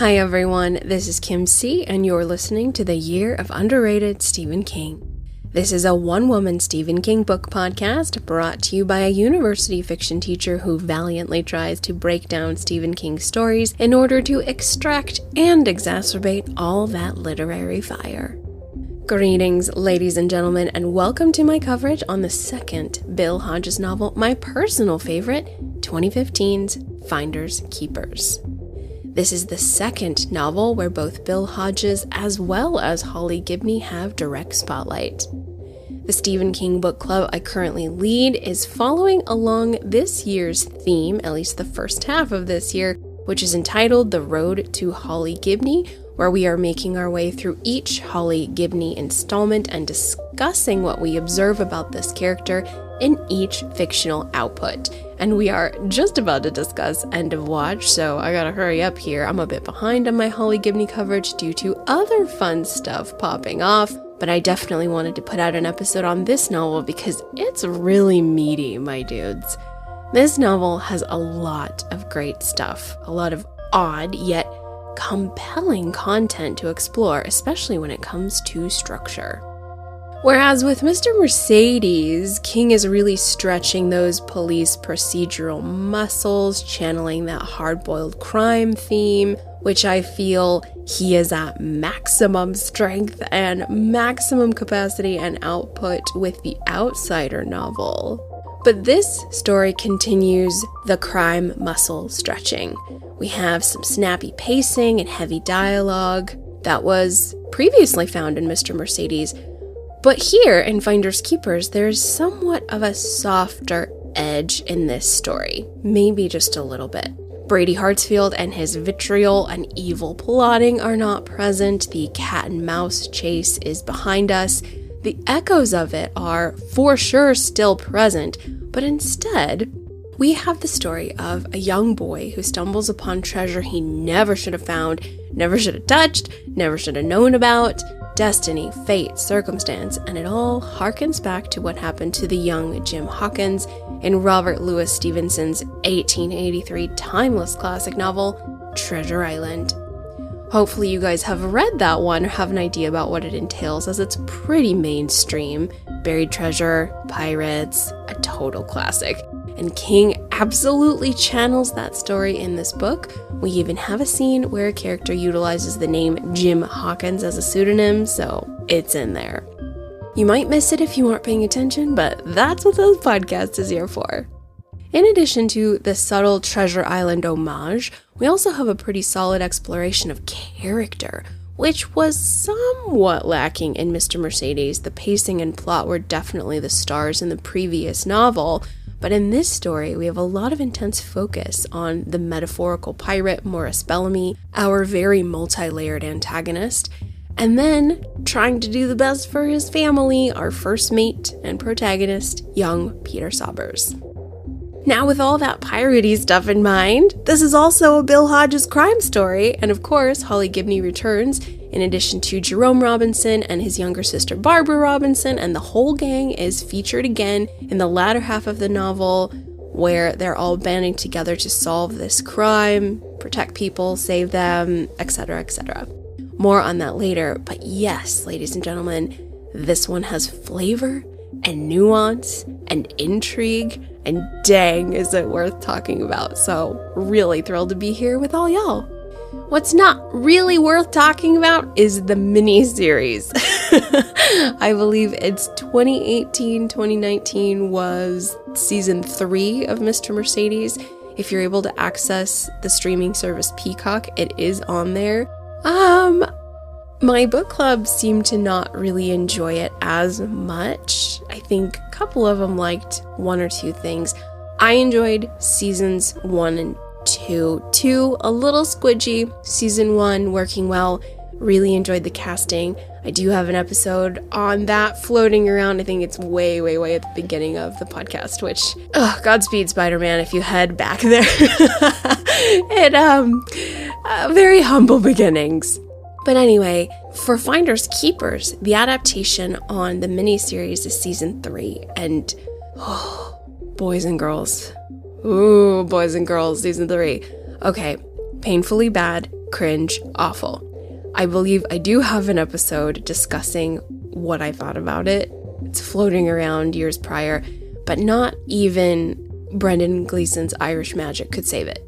Hi everyone, this is Kim C, and you're listening to the Year of Underrated Stephen King. This is a one-woman Stephen King book podcast brought to you by a university fiction teacher who valiantly tries to break down Stephen King's stories in order to extract and exacerbate all that literary fire. Greetings, ladies and gentlemen, and welcome to my coverage on the second Bill Hodges novel, my personal favorite, 2015's Finders Keepers. This is the second novel where both Bill Hodges as well as Holly Gibney have direct spotlight. The Stephen King book club I currently lead is following along this year's theme, at least the first half of this year, which is entitled The Road to Holly Gibney, where we are making our way through each Holly Gibney installment and discussing what we observe about this character in each fictional output. And we are just about to discuss End of Watch, so I gotta hurry up here. I'm a bit behind on my Holly Gibney coverage due to other fun stuff popping off, but I definitely wanted to put out an episode on this novel because it's really meaty, my dudes. This novel has a lot of great stuff, a lot of odd yet compelling content to explore, especially when it comes to structure. Whereas with Mr. Mercedes, King is really stretching those police procedural muscles, channeling that hard-boiled crime theme, which I feel he is at maximum strength and maximum capacity and output with the Outsider novel. But this story continues the crime muscle stretching. We have some snappy pacing and heavy dialogue that was previously found in Mr. Mercedes, but here in Finders Keepers, there's somewhat of a softer edge in this story, maybe just a little bit. Brady Hartsfield and his vitriol and evil plotting are not present. The cat and mouse chase is behind us. The echoes of it are for sure still present, but instead, we have the story of a young boy who stumbles upon treasure he never should have found, never should have touched, never should have known about. Destiny, fate, circumstance, and it all harkens back to what happened to the young Jim Hawkins in Robert Louis Stevenson's 1883 timeless classic novel, Treasure Island. Hopefully you guys have read that one or have an idea about what it entails, as it's pretty mainstream. Buried treasure, pirates, a total classic. And King absolutely channels that story in this book. We even have a scene where a character utilizes the name Jim Hawkins as a pseudonym, so it's in there. You might miss it if you aren't paying attention, but that's what this podcast is here for. In addition to the subtle Treasure Island homage, we also have a pretty solid exploration of character, which was somewhat lacking in Mr. Mercedes. The pacing and plot were definitely the stars in the previous novel, but in this story, we have a lot of intense focus on the metaphorical pirate, Morris Bellamy, our very multi-layered antagonist, and then trying to do the best for his family, our first mate and protagonist, young Peter Saubers. Now, with all that piratey stuff in mind, this is also a Bill Hodges crime story, and of course, Holly Gibney returns, in addition to Jerome Robinson and his younger sister Barbara Robinson, and the whole gang is featured again in the latter half of the novel, where they're all banding together to solve this crime, protect people, save them, etc., etc. More on that later, but yes, ladies and gentlemen, this one has flavor and nuance and intrigue, and dang, is it worth talking about. So really thrilled to be here with all y'all. What's not really worth talking about is the mini-series. I believe it's 2018-2019 was season 3 of Mr. Mercedes. If you're able to access the streaming service Peacock, it is on there. My book club seemed to not really enjoy it as much. I think a couple of them liked one or two things. I enjoyed seasons 1 and 2. 2, a little squidgy. Season 1, working well. Really enjoyed the casting. I do have an episode on that floating around. I think it's way at the beginning of the podcast, which, Godspeed Spider-Man if you head back there. Very humble beginnings. But anyway, for Finders Keepers, the adaptation on the miniseries is season 3, and boys and girls. Ooh, boys and girls, season 3. Okay, painfully bad, cringe, awful. I believe I do have an episode discussing what I thought about it. It's floating around years prior, but not even Brendan Gleeson's Irish Magic could save it.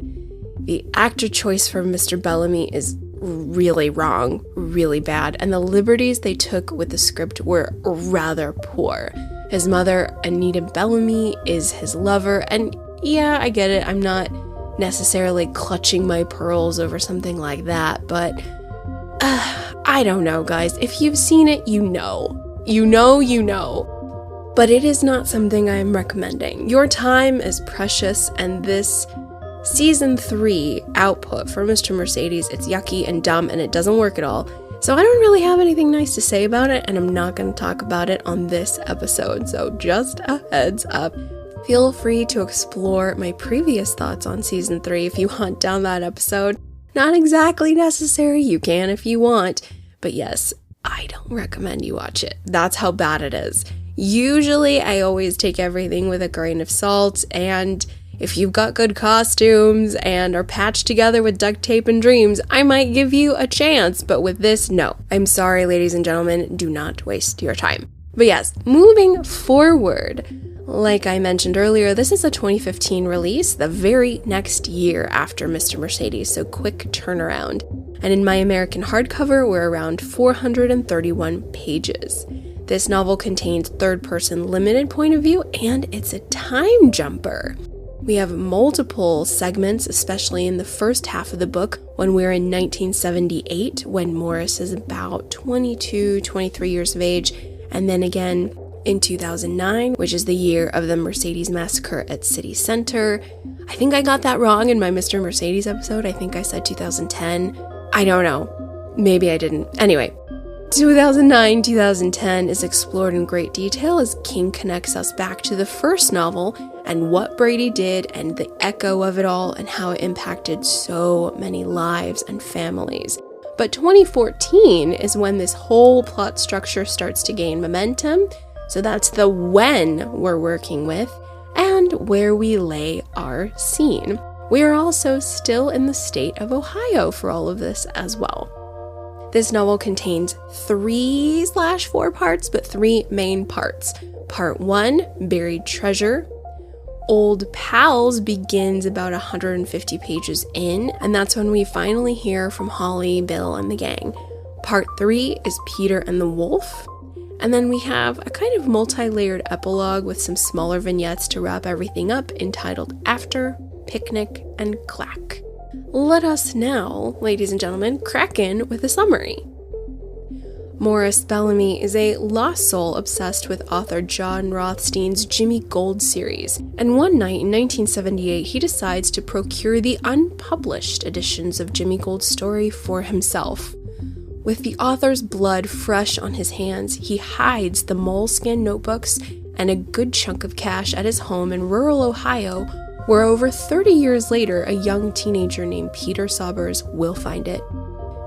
The actor choice for Mr. Bellamy is really wrong, really bad, and the liberties they took with the script were rather poor. His mother, Anita Bellamy, is his lover, and yeah, I get it, I'm not necessarily clutching my pearls over something like that, but I don't know, guys. If you've seen it, you know. You know. But it is not something I am recommending. Your time is precious, and this Season 3 output for Mr. Mercedes, it's yucky and dumb, and it doesn't work at all. So I don't really have anything nice to say about it, and I'm not going to talk about it on this episode. So just a heads up. Feel free to explore my previous thoughts on Season 3 if you hunt down that episode. Not exactly necessary, you can if you want. But yes, I don't recommend you watch it. That's how bad it is. Usually, I always take everything with a grain of salt, and if you've got good costumes and are patched together with duct tape and dreams, I might give you a chance. But with this, no. I'm sorry, ladies and gentlemen, do not waste your time. But yes, moving forward, like I mentioned earlier, this is a 2015 release, the very next year after Mr. Mercedes, so quick turnaround. And in my American hardcover, we're around 431 pages. This novel contains third-person limited point of view, and it's a time jumper. We have multiple segments, especially in the first half of the book, when we're in 1978, when Morris is about 22, 23 years of age, and then again in 2009, which is the year of the Mercedes massacre at City Center. I think I got that wrong in my Mr. Mercedes episode. I think I said 2010. I don't know. Maybe I didn't. Anyway, 2009-2010 is explored in great detail as King connects us back to the first novel and what Brady did and the echo of it all and how it impacted so many lives and families. But 2014 is when this whole plot structure starts to gain momentum, so that's the when we're working with and where we lay our scene. We are also still in the state of Ohio for all of this as well. This novel contains 3/4 parts, but 3 main parts. Part 1, Buried Treasure. Old Pals begins about 150 pages in, and that's when we finally hear from Holly, Bill, and the gang. Part 3 is Peter and the Wolf. And then we have a kind of multi-layered epilogue with some smaller vignettes to wrap everything up, entitled After, Picnic, and Clack. Let us now, ladies and gentlemen, crack in with a summary. Morris Bellamy is a lost soul obsessed with author John Rothstein's Jimmy Gold series, and one night in 1978 he decides to procure the unpublished editions of Jimmy Gold's story for himself. With the author's blood fresh on his hands, he hides the moleskin notebooks and a good chunk of cash at his home in rural Ohio, where over 30 years later, a young teenager named Peter Saubers will find it.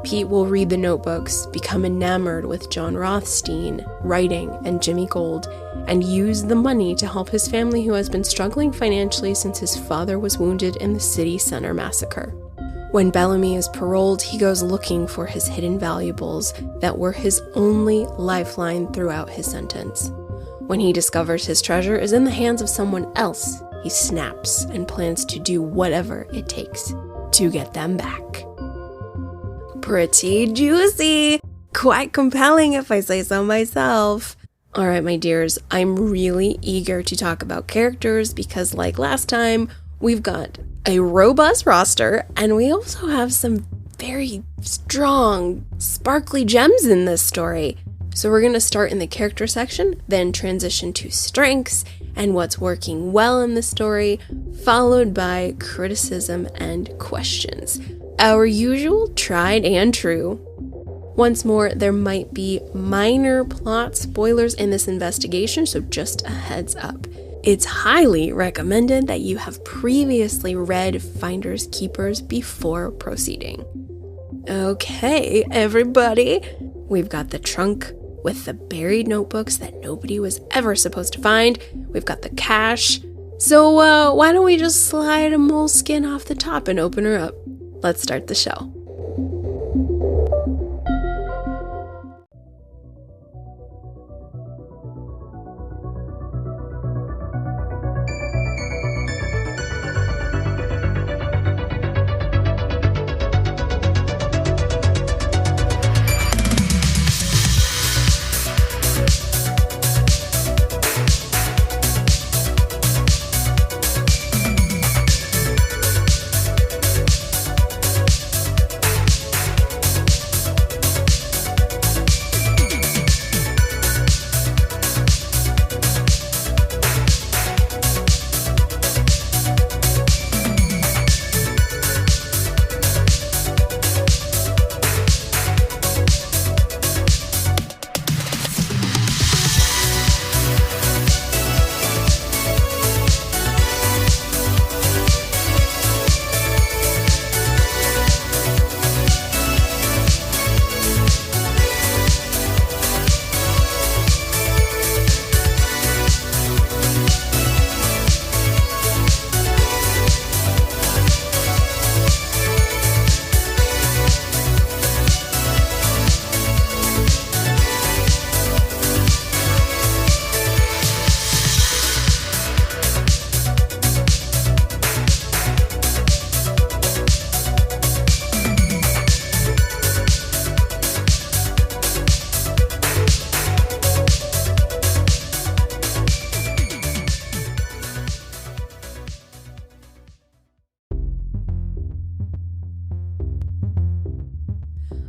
Pete will read the notebooks, become enamored with John Rothstein, writing, and Jimmy Gold, and use the money to help his family who has been struggling financially since his father was wounded in the City Center massacre. When Bellamy is paroled, he goes looking for his hidden valuables that were his only lifeline throughout his sentence. When he discovers his treasure is in the hands of someone else, he snaps and plans to do whatever it takes to get them back. Pretty juicy! Quite compelling if I say so myself. Alright, my dears, I'm really eager to talk about characters because, like last time, we've got a robust roster and we also have some very strong, sparkly gems in this story. So we're going to start in the character section, then transition to strengths and what's working well in the story, followed by criticism and questions. Our usual tried and true. Once more, there might be minor plot spoilers in this investigation, so just a heads up. It's highly recommended that you have previously read Finders Keepers before proceeding. Okay, everybody, we've got the trunk with the buried notebooks that nobody was ever supposed to find. We've got the cash. So why don't we just slide a moleskin off the top and open her up? let's start the show.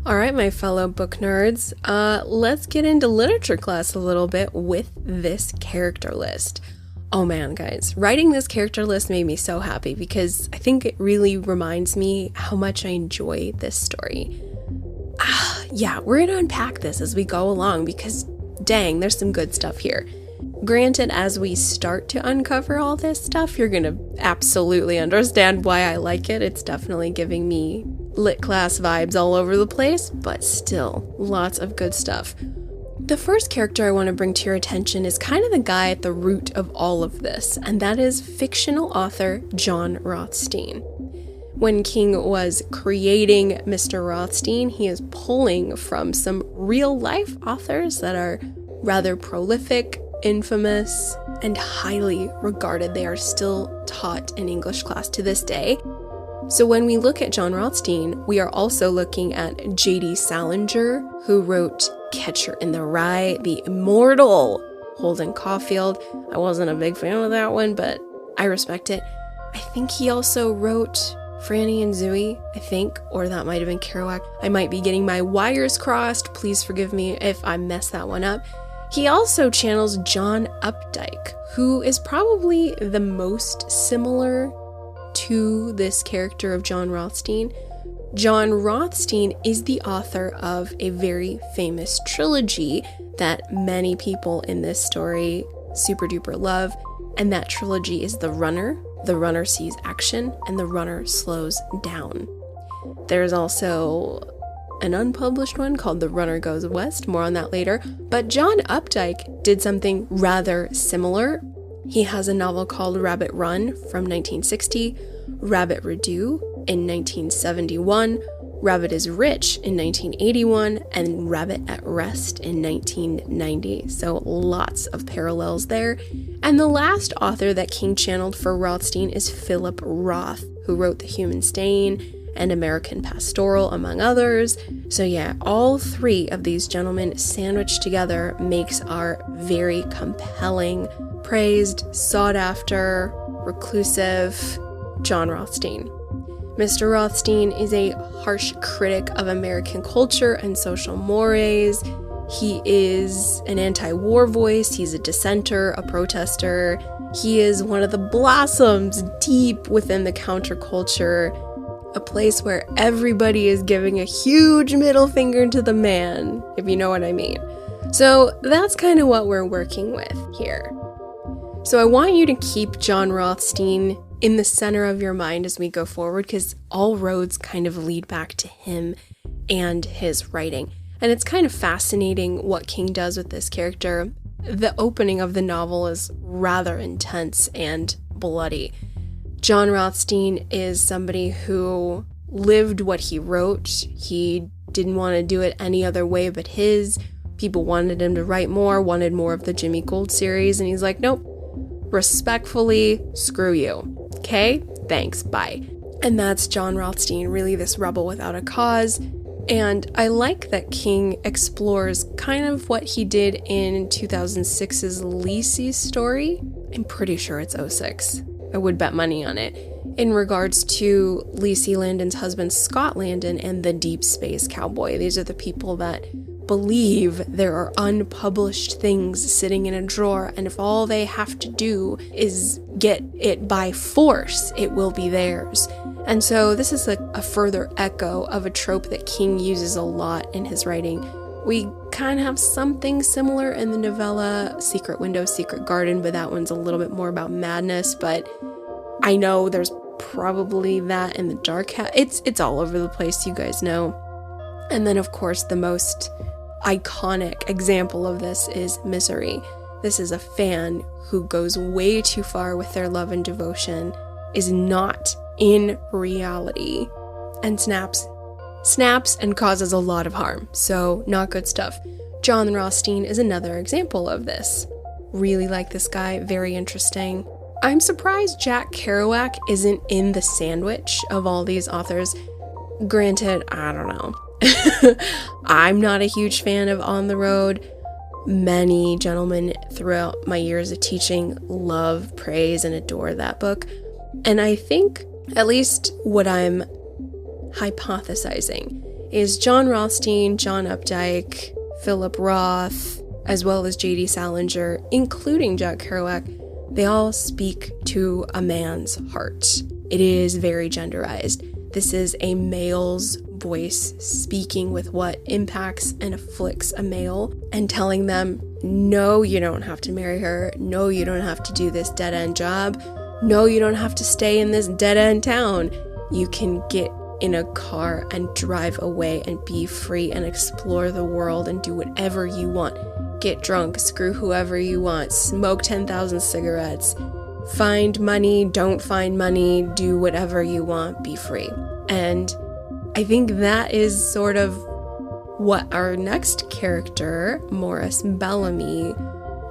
All right, my fellow book nerds, let's get into literature class a little bit with this character list. Oh man, guys, writing this character list made me so happy because I think it really reminds me how much I enjoy this story. Yeah, we're going to unpack this as we go along because dang, there's some good stuff here. Granted, as we start to uncover all this stuff, you're going to absolutely understand why I like it. It's definitely giving me lit class vibes all over the place, but still, lots of good stuff. The first character I want to bring to your attention is kind of the guy at the root of all of this, and that is fictional author John Rothstein. When King was creating Mr. Rothstein, he is pulling from some real-life authors that are rather prolific, infamous, and highly regarded. They are still taught in English class to this day. So when we look at John Rothstein, we are also looking at J.D. Salinger, who wrote Catcher in the Rye, the immortal Holden Caulfield. I wasn't a big fan of that one, but I respect it. I think he also wrote Franny and Zooey, or that might have been Kerouac. I might be getting my wires crossed. Please forgive me if I mess that one up. He also channels John Updike, who is probably the most similar to this character of John Rothstein. John Rothstein is the author of a very famous trilogy that many people in this story super duper love, and that trilogy is The Runner. The Runner sees action, and The Runner slows down. There's also an unpublished one called The Runner Goes West, more on that later, but John Updike did something rather similar. He has a novel called Rabbit Run from 1960, Rabbit Redo in 1971, Rabbit is Rich in 1981, and Rabbit at Rest in 1990. So lots of parallels there. And the last author that King channeled for Rothstein is Philip Roth, who wrote The Human Stain and American Pastoral, among others. So yeah, all three of these gentlemen sandwiched together makes our very compelling, praised, sought after, reclusive John Rothstein. Mr. Rothstein is a harsh critic of American culture and social mores. He is an anti-war voice, he's a dissenter, a protester. He is one of the blossoms deep within the counterculture, a place where everybody is giving a huge middle finger to the man, if you know what I mean. So that's kind of what we're working with here. So I want you to keep John Rothstein in the center of your mind as we go forward, because all roads kind of lead back to him and his writing. And it's kind of fascinating what King does with this character. The opening of the novel is rather intense and bloody. John Rothstein is somebody who lived what he wrote. He didn't want to do it any other way but his. People wanted him to write more, wanted more of the Jimmy Gold series, and he's like, nope, respectfully, screw you. Okay? Thanks, bye. And that's John Rothstein, really this rebel without a cause. And I like that King explores kind of what he did in 2006's Lacey's story. I'm pretty sure it's 06. I would bet money on it. In regards to Lacey Landon's husband, Scott Landon, and the Deep Space Cowboy. These are the people that believe there are unpublished things sitting in a drawer, and if all they have to do is get it by force, it will be theirs. And so this is a further echo of a trope that King uses a lot in his writing. We kind of have something similar in the novella Secret Window, Secret Garden, but that one's a little bit more about madness, but I know there's probably that in the Dark Hat. It's all over the place, you guys know. And then, of course, the most iconic example of this is Misery. This is a fan who goes way too far with their love and devotion, is not in reality, and snaps and causes a lot of harm. So not good stuff. John Rothstein is another example of this. Really like this guy, very interesting. I'm surprised Jack Kerouac isn't in the sandwich of all these authors. Granted, I don't know. I'm not a huge fan of On the Road. Many gentlemen throughout my years of teaching love, praise, and adore that book. And I think, at least what I'm hypothesizing, is John Rothstein, John Updike, Philip Roth, as well as J.D. Salinger, including Jack Kerouac, they all speak to a man's heart. It is very genderized. This is a male's voice speaking with what impacts and afflicts a male and telling them, no, you don't have to marry her. No, you don't have to do this dead-end job. No, you don't have to stay in this dead-end town. You can get in a car and drive away and be free and explore the world and do whatever you want. Get drunk, screw whoever you want, smoke 10,000 cigarettes, find money, don't find money, do whatever you want, be free. And I think that is sort of what our next character, Morris Bellamy,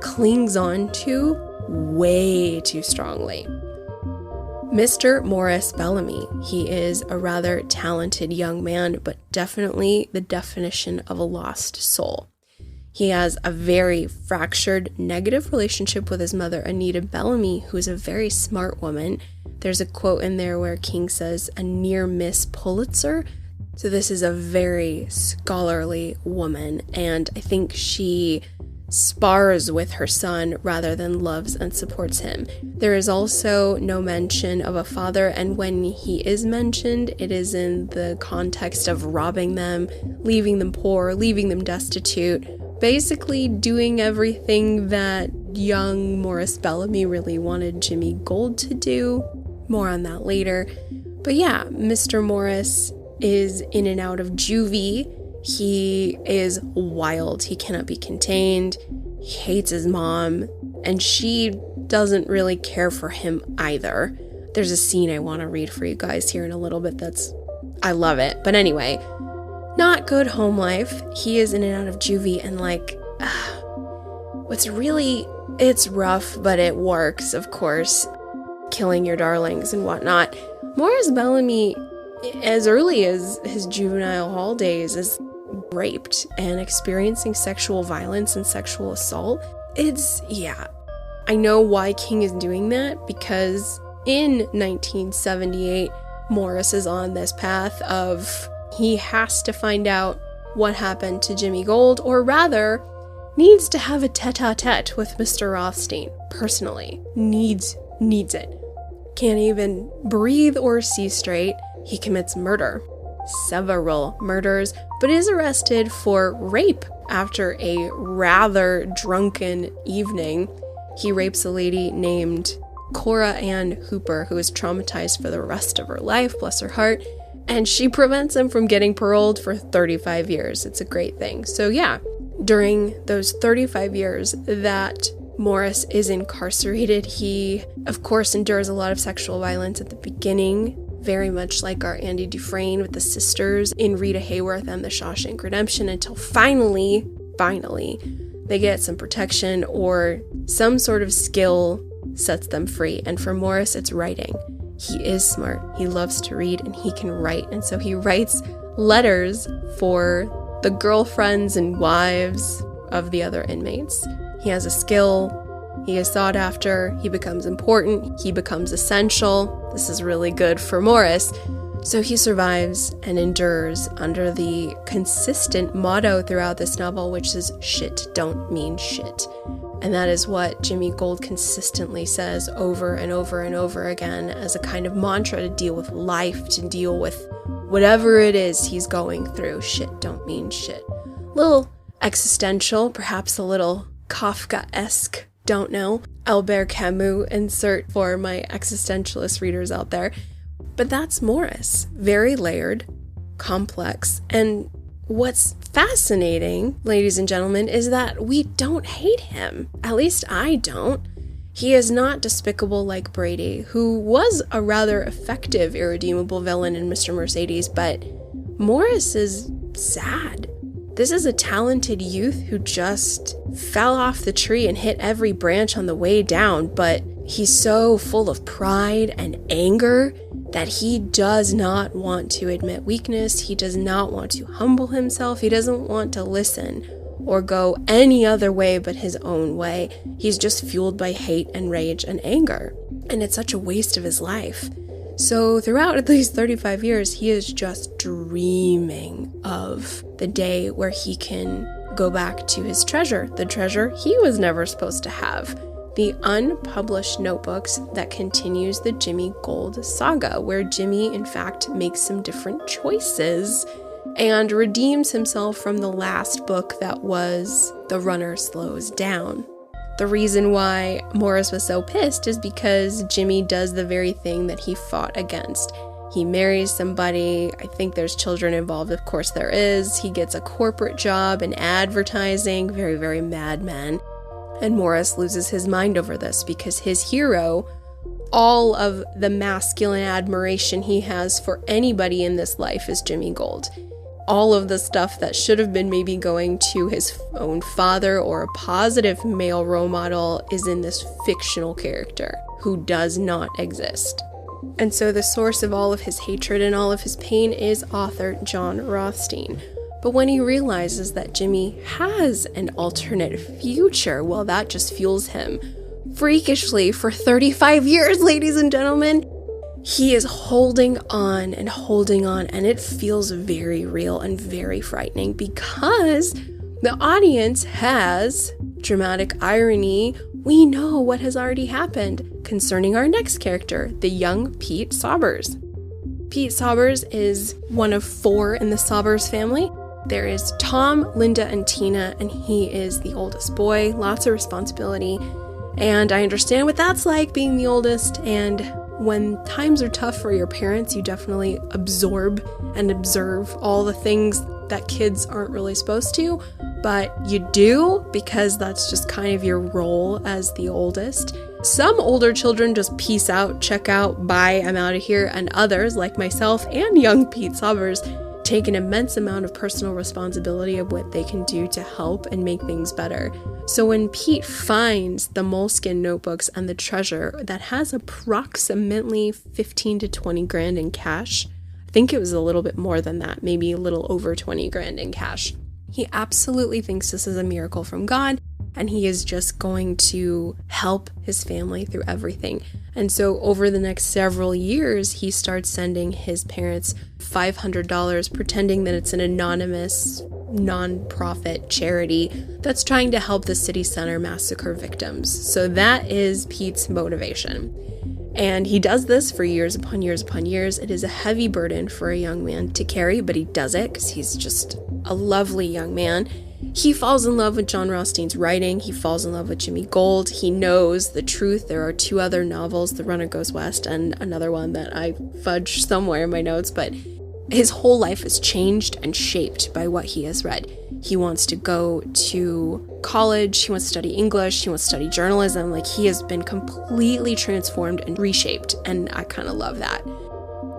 clings on to way too strongly. Mr. Morris Bellamy, he is a rather talented young man, but definitely the definition of a lost soul. He has a very fractured, negative relationship with his mother, Anita Bellamy, who is a very smart woman. There's a quote in there where King says, a near Miss Pulitzer. So this is a very scholarly woman, and I think she spars with her son rather than loves and supports him. There is also no mention of a father, and when he is mentioned, it is in the context of robbing them, leaving them poor, leaving them destitute, basically doing everything that young Morris Bellamy really wanted Jimmy Gold to do. More on that later. But yeah, Mr. Morris is in and out of juvie. He is wild. He cannot be contained. He hates his mom, and she doesn't really care for him either. There's a scene I want to read for you guys here in a little bit I love it. But anyway, not good home life. He is in and out of juvie, and it's rough, but it works, of course. Killing your darlings and whatnot. Morris Bellamy, as early as his juvenile hall days, is raped and experiencing sexual violence and sexual assault. I know why King is doing that, because in 1978, Morris is on this path of he has to find out what happened to Jimmy Gold, or rather, needs to have a tete-a-tete with Mr. Rothstein, personally. Needs it. Can't even breathe or see straight. He commits murder. Several murders, but is arrested for rape after a rather drunken evening. He rapes a lady named Cora Ann Hooper, who is traumatized for the rest of her life, bless her heart, and she prevents him from getting paroled for 35 years. It's a great thing. So yeah, during those 35 years that Morris is incarcerated, he, of course, endures a lot of sexual violence at the beginning, very much like our Andy Dufresne with the sisters in Rita Hayworth and the Shawshank Redemption, until finally, they get some protection or some sort of skill sets them free. And for Morris, it's writing. He is smart, he loves to read, and he can write. And so he writes letters for the girlfriends and wives of the other inmates. He has a skill. He is sought after, he becomes important, he becomes essential. This is really good for Morris. So he survives and endures under the consistent motto throughout this novel, which is shit don't mean shit. And that is what Jimmy Gold consistently says over and over and over again as a kind of mantra to deal with life, to deal with whatever it is he's going through. Shit don't mean shit. A little existential, perhaps a little Kafka-esque. Don't know. Albert Camus insert for my existentialist readers out there. But that's Morris. Very layered, complex. And what's fascinating, ladies and gentlemen, is that we don't hate him. At least I don't. He is not despicable like Brady, who was a rather effective, irredeemable villain in Mr. Mercedes, but Morris is sad. This is a talented youth who just fell off the tree and hit every branch on the way down, but he's so full of pride and anger that he does not want to admit weakness. He does not want to humble himself. He doesn't want to listen or go any other way but his own way. He's just fueled by hate and rage and anger. And it's such a waste of his life. So throughout at least 35 years, he is just dreaming of the day where he can go back to his treasure, the treasure he was never supposed to have, the unpublished notebooks that continues the Jimmy Gold saga, where Jimmy, in fact, makes some different choices and redeems himself from the last book that was The Runner Slows Down. The reason why Morris was so pissed is because Jimmy does the very thing that he fought against. He marries somebody. I think there's children involved. Of course there is. He gets a corporate job in advertising. Very, very madman. And Morris loses his mind over this because his hero, all of the masculine admiration he has for anybody in this life is Jimmy Gold. All of the stuff that should have been maybe going to his own father or a positive male role model is in this fictional character who does not exist. And so the source of all of his hatred and all of his pain is author John Rothstein. But when he realizes that Jimmy has an alternate future, well, that just fuels him. Freakishly, for 35 years, ladies and gentlemen, he is holding on, and it feels very real and very frightening because the audience has, dramatic irony, we know what has already happened concerning our next character, the young Pete Saubers. Pete Saubers is one of 4 in the Saubers family. There is Tom, Linda, and Tina, and he is the oldest boy, lots of responsibility, and I understand what that's like being the oldest, and when times are tough for your parents, you definitely absorb and observe all the things that kids aren't really supposed to, but you do because that's just kind of your role as the oldest. Some older children just peace out, check out, bye, I'm out of here, and others, like myself and young Pete Saubers, take an immense amount of personal responsibility of what they can do to help and make things better. So when Pete finds the moleskin notebooks and the treasure that has approximately 15 to 20 grand in cash, I think it was a little bit more than that, maybe a little over 20 grand in cash, he absolutely thinks this is a miracle from God, and he is just going to help his family through everything. And so over the next several years, he starts sending his parents $500, pretending that it's an anonymous, non-profit charity that's trying to help the city center massacre victims. So that is Pete's motivation. And he does this for years upon years upon years. It is a heavy burden for a young man to carry, but he does it because he's just a lovely young man. He falls in love with John Rothstein's writing. He falls in love with Jimmy Gold. He knows the truth. There are 2 other novels, The Runner Goes West and another one that I fudged somewhere in my notes, but his whole life is changed and shaped by what he has read. He wants to go to college. He wants to study English. He wants to study journalism. Like, he has been completely transformed and reshaped, and I kind of love that.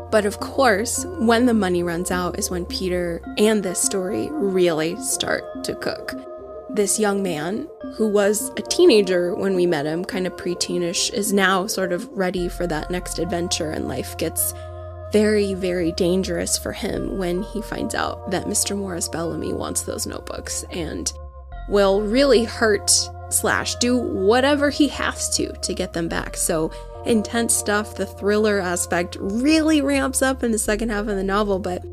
But of course, when the money runs out is when Peter and this story really start to cook. This young man, who was a teenager when we met him, kind of preteenish, is now sort of ready for that next adventure, and life gets very, very dangerous for him when he finds out that Mr. Morris Bellamy wants those notebooks and will really hurt / do whatever he has to get them back. So intense stuff. The thriller aspect really ramps up in the second half of the novel, but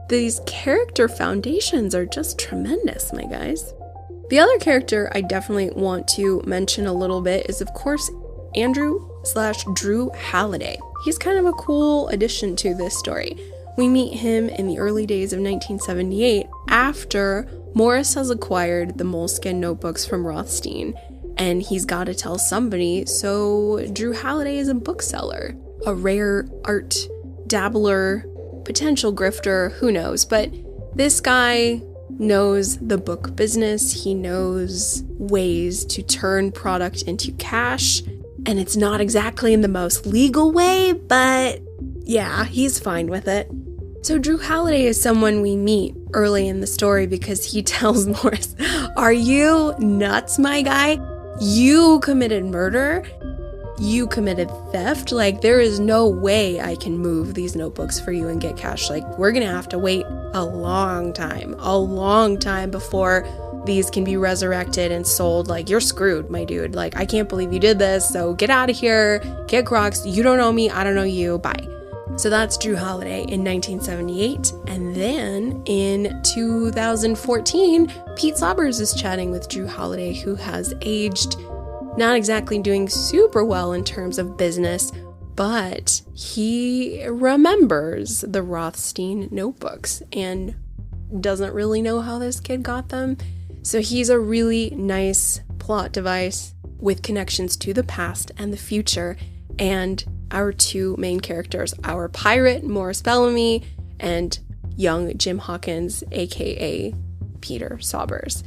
these character foundations are just tremendous, my guys. The other character I definitely want to mention a little bit is, of course, Andrew / Drew Halliday. He's kind of a cool addition to this story. We meet him in the early days of 1978 after Morris has acquired the moleskin notebooks from Rothstein, and he's got to tell somebody, so Drew Halliday is a bookseller, a rare art dabbler, potential grifter, who knows, but this guy knows the book business. He knows ways to turn product into cash, and it's not exactly in the most legal way, but yeah, he's fine with it. So Drew Halliday is someone we meet early in the story because he tells Morris, "Are you nuts, my guy? You committed murder? You committed theft? Like, there is no way I can move these notebooks for you and get cash. Like, we're gonna have to wait a long time before these can be resurrected and sold. Like, you're screwed, my dude. Like, I can't believe you did this, so get out of here, get Crocs, you don't know me, I don't know you, bye." So that's Drew Halliday in 1978, and then in 2014, Pete Saubers is chatting with Drew Halliday, who has aged, not exactly doing super well in terms of business, but he remembers the Rothstein notebooks and doesn't really know how this kid got them. So he's a really nice plot device with connections to the past and the future, and our two main characters, our pirate, Morris Bellamy, and young Jim Hawkins, aka Peter Saubers.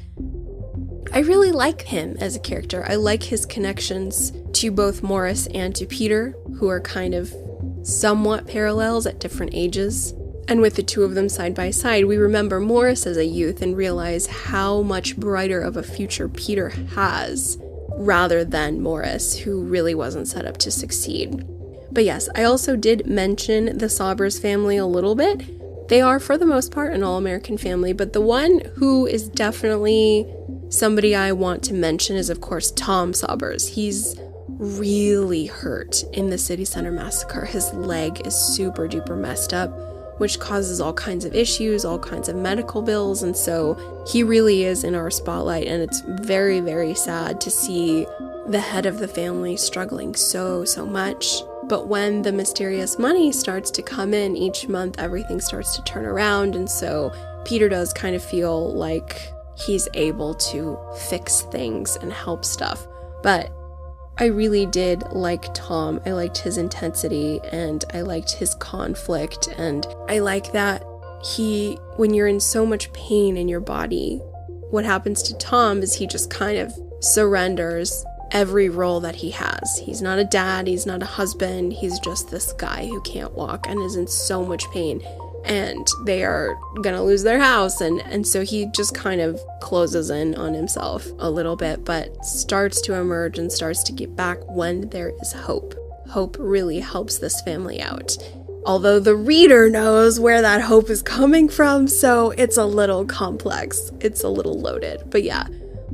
I really like him as a character. I like his connections to both Morris and to Peter, who are kind of somewhat parallels at different ages. And with the two of them side by side, we remember Morris as a youth and realize how much brighter of a future Peter has, rather than Morris, who really wasn't set up to succeed. But yes, I also did mention the Saubers family a little bit. They are, for the most part, an all-American family, but the one who is definitely somebody I want to mention is, of course, Tom Saubers. He's really hurt in the City Center massacre. His leg is super duper messed up, which causes all kinds of issues, all kinds of medical bills, and so he really is in our spotlight, and it's very, very sad to see the head of the family struggling so much. But when the mysterious money starts to come in each month, everything starts to turn around, and so Peter does kind of feel like he's able to fix things and help stuff. But I really did like Tom. I liked his intensity, and I liked his conflict, and I like that when you're in so much pain in your body, what happens to Tom is he just kind of surrenders every role that he has. He's not a dad, he's not a husband, he's just this guy who can't walk and is in so much pain, and they are gonna lose their house, and so he just kind of closes in on himself a little bit, but starts to emerge and starts to get back when there is hope. Hope really helps this family out. Although the reader knows where that hope is coming from, so it's a little complex. It's a little loaded. But yeah,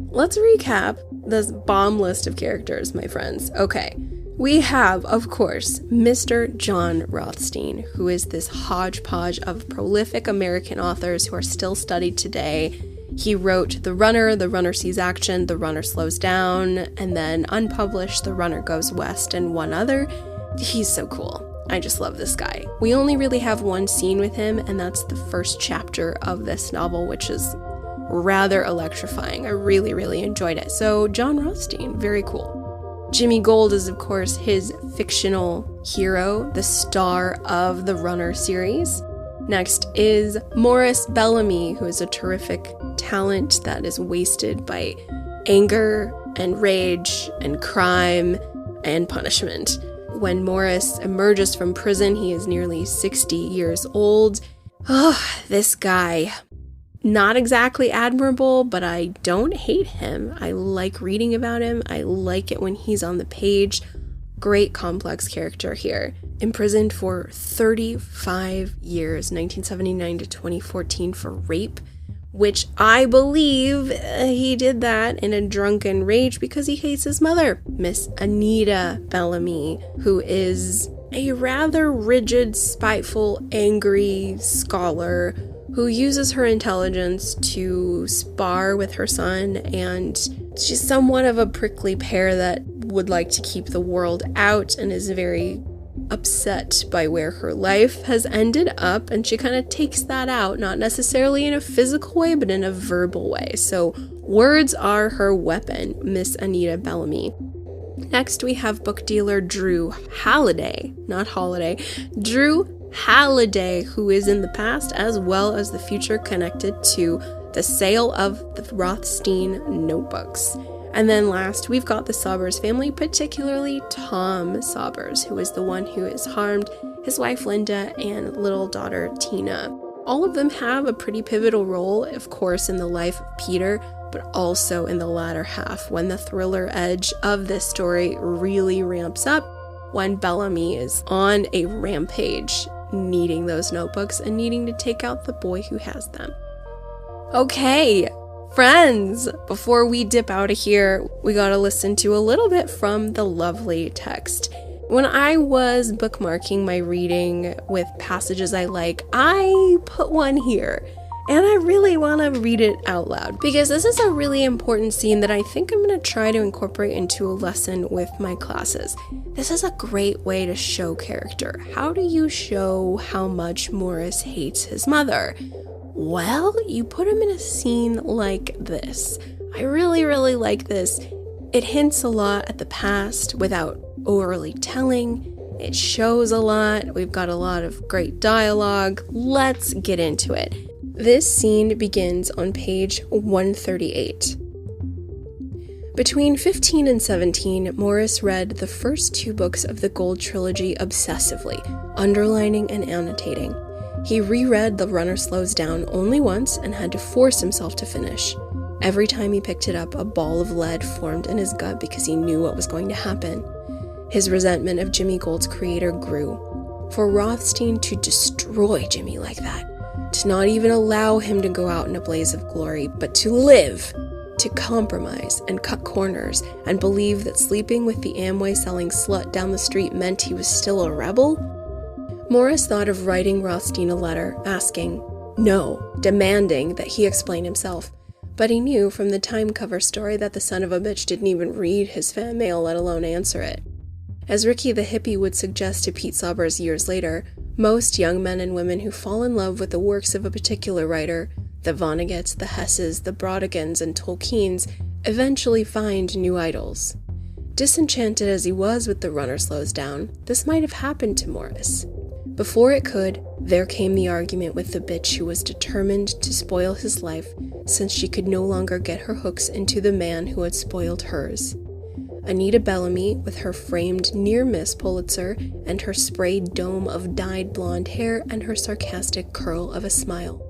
let's recap this bomb list of characters, my friends. Okay, we have, of course, Mr. John Rothstein, who is this hodgepodge of prolific American authors who are still studied today. He wrote The Runner Sees Action, The Runner Slows Down, and then unpublished The Runner Goes West, and one other. He's so cool. I just love this guy. We only really have one scene with him, and that's the first chapter of this novel, which is rather electrifying. I really enjoyed it. So John Rothstein, very cool. Jimmy Gold is, of course, his fictional hero, the star of the Runner series. Next is Morris Bellamy, who is a terrific talent that is wasted by anger and rage and crime and punishment. When Morris emerges from prison, he is nearly 60 years old. Oh, this guy. Not exactly admirable, but I don't hate him. I like reading about him. I like it when he's on the page. Great complex character here. Imprisoned for 35 years, 1979 to 2014, for rape, which I believe he did that in a drunken rage because he hates his mother, Miss Anita Bellamy, who is a rather rigid, spiteful, angry scholar who uses her intelligence to spar with her son, and she's somewhat of a prickly pear that would like to keep the world out and is very upset by where her life has ended up, and she kind of takes that out, not necessarily in a physical way, but in a verbal way. So words are her weapon, Miss Anita Bellamy. Next, we have book dealer Drew Halliday, not Holiday, Drew Halliday, who is in the past as well as the future connected to the sale of the Rothstein notebooks. And then last, we've got the Saubers family, particularly Tom Saubers, who is the one who is harmed, his wife Linda, and little daughter Tina. All of them have a pretty pivotal role, of course, in the life of Peter, but also in the latter half, when the thriller edge of this story really ramps up, when Bellamy is on a rampage, needing those notebooks and needing to take out the boy who has them. Okay, friends, before we dip out of here, we gotta listen to a little bit from the lovely text. When I was bookmarking my reading with passages I like, I put one here, and I really want to read it out loud, because this is a really important scene that I think I'm going to try to incorporate into a lesson with my classes. This is a great way to show character. How do you show how much Morris hates his mother? Well, you put him in a scene like this. I really, really like this. It hints a lot at the past without overly telling. It shows a lot. We've got a lot of great dialogue. Let's get into it. This scene begins on page 138. Between 15 and 17, Morris read the first 2 books of the Gold Trilogy obsessively, underlining and annotating. He reread The Runner Slows Down only once and had to force himself to finish. Every time he picked it up, a ball of lead formed in his gut because he knew what was going to happen. His resentment of Jimmy Gold's creator grew. For Rothstein to destroy Jimmy like that, to not even allow him to go out in a blaze of glory, but to live, to compromise and cut corners and believe that sleeping with the Amway-selling slut down the street meant he was still a rebel? Morris thought of writing Rothstein a letter, asking, no, demanding that he explain himself. But he knew from the Time cover story that the son of a bitch didn't even read his fan mail, let alone answer it. As Ricky the hippie would suggest to Pete Saubers years later, most young men and women who fall in love with the works of a particular writer, the Vonnegut's, the Hesses, the Brodigans, and Tolkien's, eventually find new idols. Disenchanted as he was with The Runner Slows Down, this might have happened to Morris. Before it could, there came the argument with the bitch who was determined to spoil his life since she could no longer get her hooks into the man who had spoiled hers. Anita Bellamy, with her framed near-miss Pulitzer and her sprayed dome of dyed blonde hair and her sarcastic curl of a smile.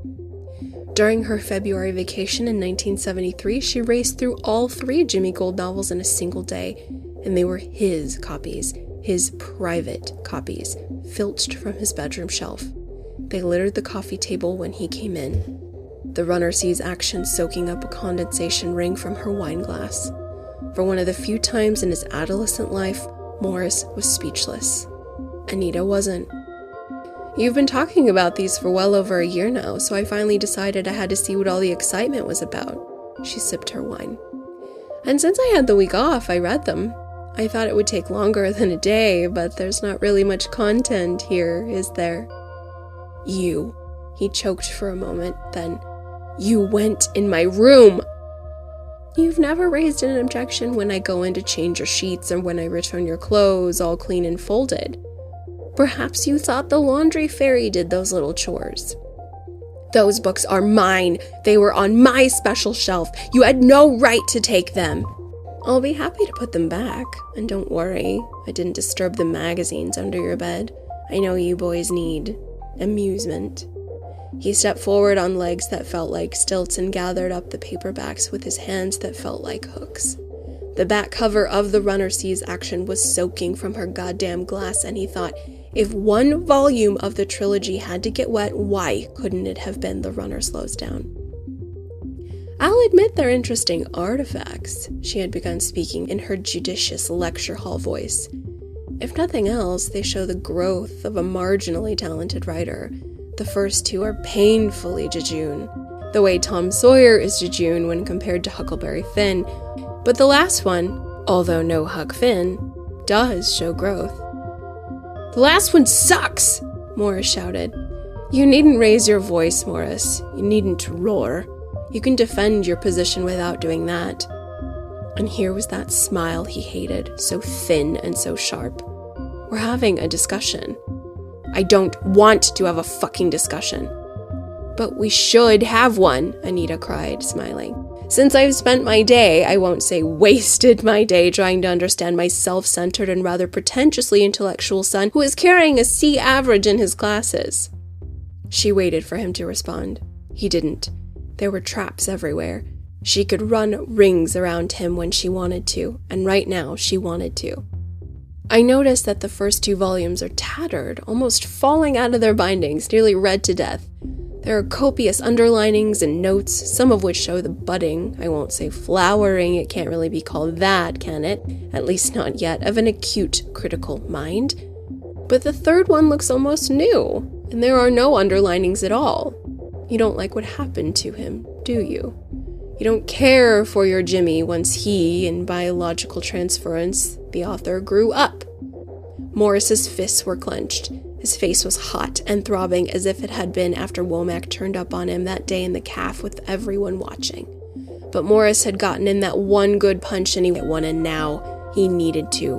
During her February vacation in 1973, she raced through all 3 Jimmy Gold novels in a single day, and they were his copies, his private copies, filched from his bedroom shelf. They littered the coffee table when he came in. The runner sees action soaking up a condensation ring from her wine glass. For one of the few times in his adolescent life, Morris was speechless. Anita wasn't. You've been talking about these for well over a year now, so I finally decided I had to see what all the excitement was about. She sipped her wine. And since I had the week off, I read them. I thought it would take longer than a day, but there's not really much content here, is there? You. He choked for a moment, then, you went in my room! You've never raised an objection when I go in to change your sheets or when I return your clothes all clean and folded. Perhaps you thought the laundry fairy did those little chores. Those books are mine. They were on my special shelf. You had no right to take them. I'll be happy to put them back, and don't worry, I didn't disturb the magazines under your bed. I know you boys need amusement. He stepped forward on legs that felt like stilts and gathered up the paperbacks with his hands that felt like hooks. The back cover of The Runner Sees Action was soaking from her goddamn glass, and he thought, if one volume of the trilogy had to get wet, why couldn't it have been The Runner Slows Down? I'll admit they're interesting artifacts, she had begun speaking in her judicious lecture hall voice. If nothing else, they show the growth of a marginally talented writer. The first two are painfully jejune, the way Tom Sawyer is jejune when compared to Huckleberry Finn, but the last one, although no Huck Finn, does show growth. The last one sucks, Morris shouted. You needn't raise your voice, Morris. You needn't roar. You can defend your position without doing that. And here was that smile he hated, so thin and so sharp. We're having a discussion. I don't want to have a fucking discussion. But we should have one, Anita cried, smiling. Since I've spent my day, I won't say wasted my day, trying to understand my self-centered and rather pretentiously intellectual son who is carrying a C average in his classes. She waited for him to respond. He didn't. There were traps everywhere. She could run rings around him when she wanted to, and right now she wanted to. I noticed that the first two volumes are tattered, almost falling out of their bindings, nearly read to death. There are copious underlinings and notes, some of which show the budding, I won't say flowering, it can't really be called that, can it? At least not yet, of an acute, critical mind. But the third one looks almost new, and there are no underlinings at all. You don't like what happened to him, do you? You don't care for your Jimmy once he, in biological transference, the author, grew up. Morris's fists were clenched. His face was hot and throbbing as if it had been after Womack turned up on him that day in the calf with everyone watching. But Morris had gotten in that one good punch and he won, and now he needed to.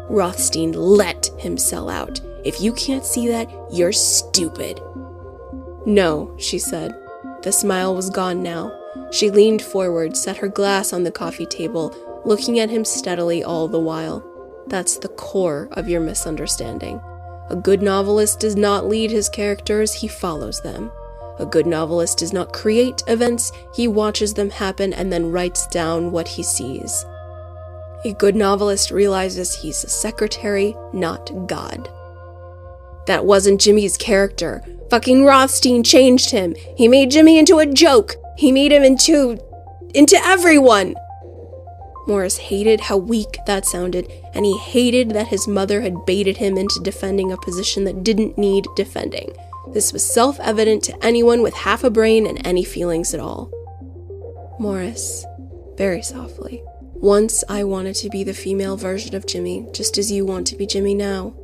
Rothstein let him sell out. If you can't see that, you're stupid. No, she said. The smile was gone now. She leaned forward, set her glass on the coffee table, looking at him steadily all the while. That's the core of your misunderstanding. A good novelist does not lead his characters, he follows them. A good novelist does not create events, he watches them happen and then writes down what he sees. A good novelist realizes he's a secretary, not God. That wasn't Jimmy's character. Fucking Rothstein changed him. He made Jimmy into a joke. He made him into everyone. Morris hated how weak that sounded, and he hated that his mother had baited him into defending a position that didn't need defending. This was self-evident to anyone with half a brain and any feelings at all. Morris, very softly, once I wanted to be the female version of Jimmy, just as you want to be Jimmy now.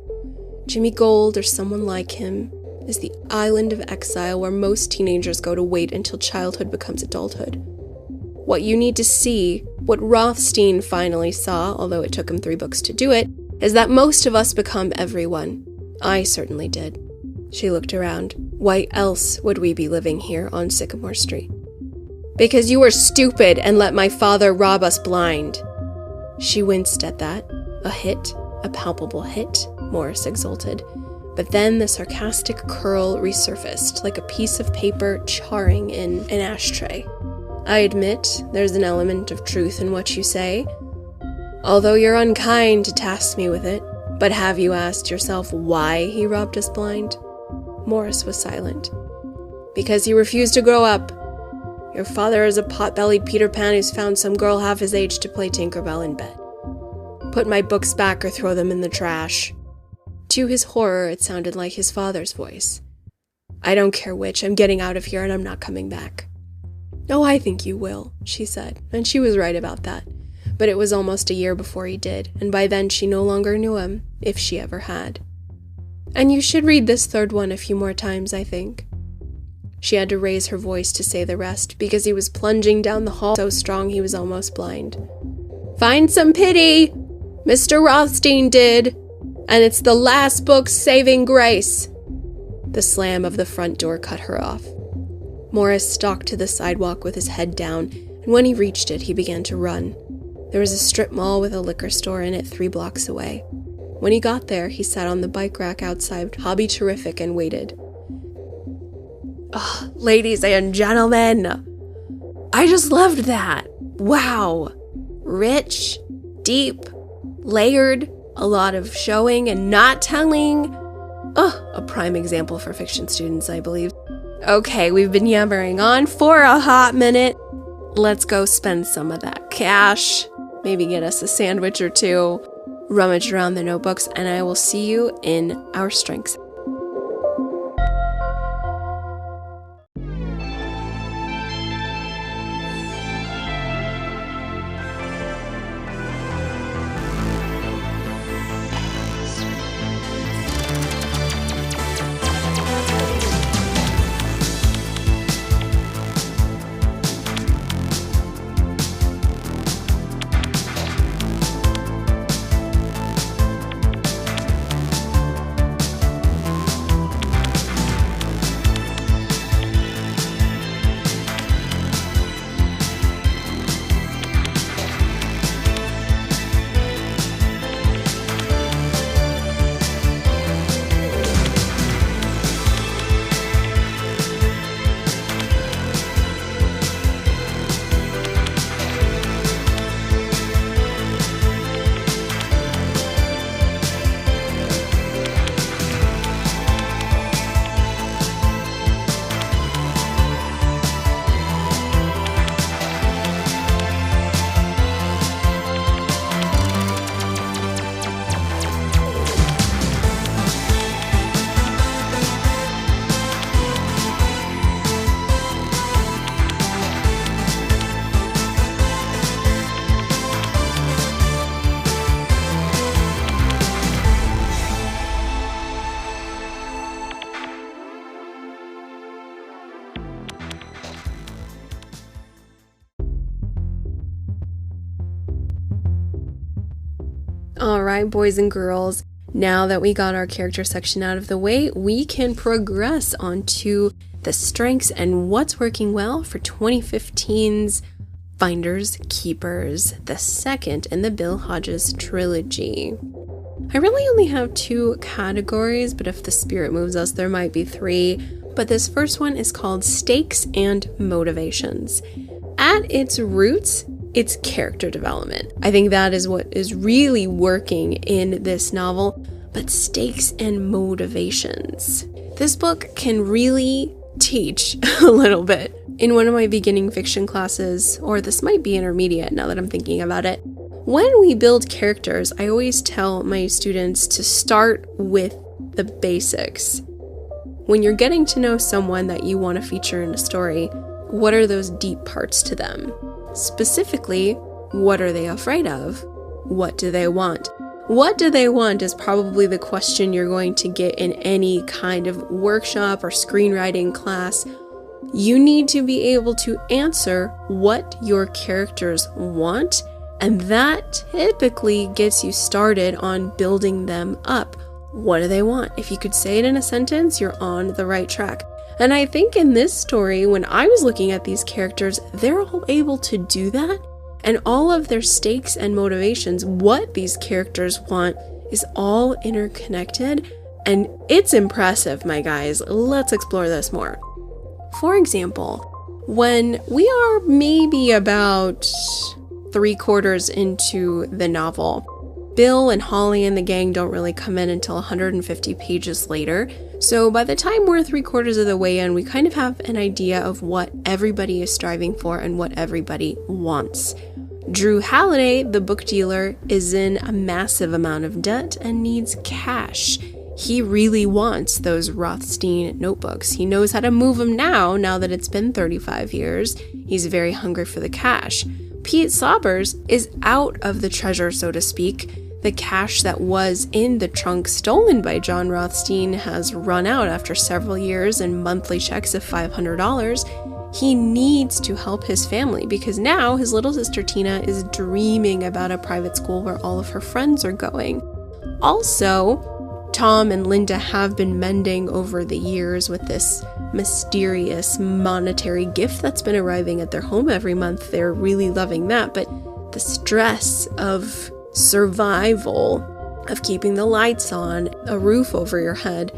Jimmy Gold, or someone like him, is the island of exile where most teenagers go to wait until childhood becomes adulthood. What you need to see, what Rothstein finally saw, although it took him 3 books to do it, is that most of us become everyone. I certainly did. She looked around. Why else would we be living here on Sycamore Street? Because you were stupid and let my father rob us blind. She winced at that. A hit, a palpable hit, Morris exulted. But then the sarcastic curl resurfaced, like a piece of paper charring in an ashtray. I admit there's an element of truth in what you say, although you're unkind to task me with it. But have you asked yourself why he robbed us blind? Morris was silent. Because he refused to grow up. Your father is a pot-bellied Peter Pan who's found some girl half his age to play Tinkerbell in bed. Put my books back or throw them in the trash. To his horror, it sounded like his father's voice. I don't care which, I'm getting out of here and I'm not coming back. Oh, I think you will, she said, and she was right about that. But it was almost a year before he did, and by then she no longer knew him, if she ever had. And you should read this third one a few more times, I think. She had to raise her voice to say the rest, because he was plunging down the hall so strong he was almost blind. Find some pity! Mr. Rothstein did! And it's the last book's saving grace. The slam of the front door cut her off. Morris stalked to the sidewalk with his head down, and when he reached it, he began to run. There was a strip mall with a liquor store in it 3 blocks away. When he got there, he sat on the bike rack outside Hobby Terrific and waited. Oh, ladies and gentlemen, I just loved that. Wow. Rich, deep, layered, a lot of showing and not telling. A prime example for fiction students, I believe. Okay, we've been yammering on for a hot minute. Let's go spend some of that cash. Maybe get us a sandwich or two. Rummage around the notebooks, and I will see you in our strengths. Alright, boys and girls, now that we got our character section out of the way, we can progress onto the strengths and what's working well for 2015's Finders Keepers, the second in the Bill Hodges trilogy. I really only have 2 categories, but if the spirit moves us, there might be 3. But this first one is called Stakes and Motivations. At its roots, it's character development. I think that is what is really working in this novel, but stakes and motivations. This book can really teach a little bit. In one of my beginning fiction classes, or this might be intermediate now that I'm thinking about it, when we build characters, I always tell my students to start with the basics. When you're getting to know someone that you want to feature in a story, what are those deep parts to them? Specifically, what are they afraid of? What do they want? What do they want is probably the question you're going to get in any kind of workshop or screenwriting class. You need to be able to answer what your characters want, and that typically gets you started on building them up. What do they want? If you could say it in a sentence, you're on the right track. And I think in this story, when I was looking at these characters, they're all able to do that. And all of their stakes and motivations, what these characters want, is all interconnected. And it's impressive, my guys. Let's explore this more. For example, when we are maybe about 3/4 into the novel, Bill and Holly and the gang don't really come in until 150 pages later. So by the time we're 3/4 of the way in, we kind of have an idea of what everybody is striving for and what everybody wants. Drew Halliday, the book dealer, is in a massive amount of debt and needs cash. He really wants those Rothstein notebooks. He knows how to move them now that it's been 35 years. He's very hungry for the cash. Pete Saubers is out of the treasure, so to speak. The cash that was in the trunk stolen by John Rothstein has run out after several years and monthly checks of $500. He needs to help his family because now his little sister Tina is dreaming about a private school where all of her friends are going. Also, Tom and Linda have been mending over the years with this mysterious monetary gift that's been arriving at their home every month. They're really loving that, but the stress of survival, of keeping the lights on, a roof over your head.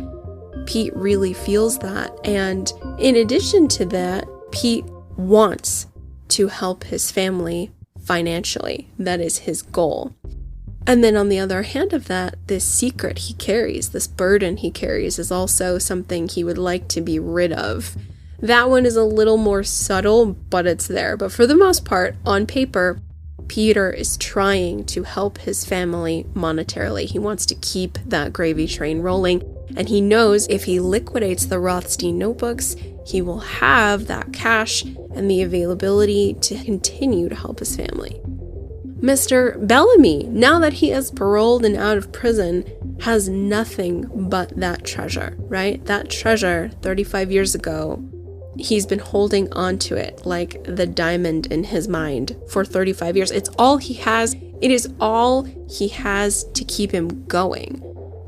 Pete really feels that. And in addition to that, Pete wants to help his family financially. That is his goal. And then on the other hand of that, this secret he carries, this burden he carries, is also something he would like to be rid of. That one is a little more subtle, but it's there. But for the most part, on paper, Peter is trying to help his family monetarily. He wants to keep that gravy train rolling. And he knows if he liquidates the Rothstein notebooks, he will have that cash and the availability to continue to help his family. Mr. Bellamy, now that he is paroled and out of prison, has nothing but that treasure, right? That treasure, 35 years ago, he's been holding on to it like the diamond in his mind for 35 years. It's all he has. It is all he has to keep him going.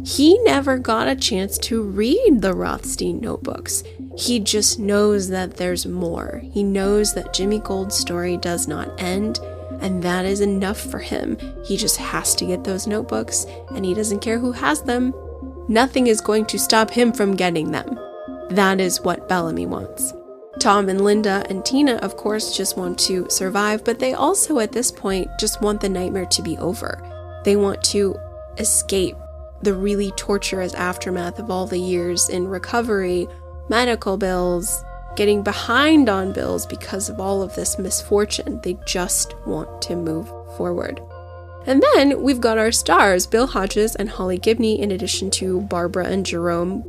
He never got a chance to read the Rothstein notebooks. He just knows that there's more. He knows that Jimmy Gold's story does not end, and that is enough for him. He just has to get those notebooks, and he doesn't care who has them. Nothing is going to stop him from getting them. That is what Bellamy wants. Tom and Linda and Tina, of course, just want to survive, but they also, at this point, just want the nightmare to be over. They want to escape the really torturous aftermath of all the years in recovery, medical bills, getting behind on bills because of all of this misfortune. They just want to move forward. And then we've got our stars, Bill Hodges and Holly Gibney, in addition to Barbara and Jerome,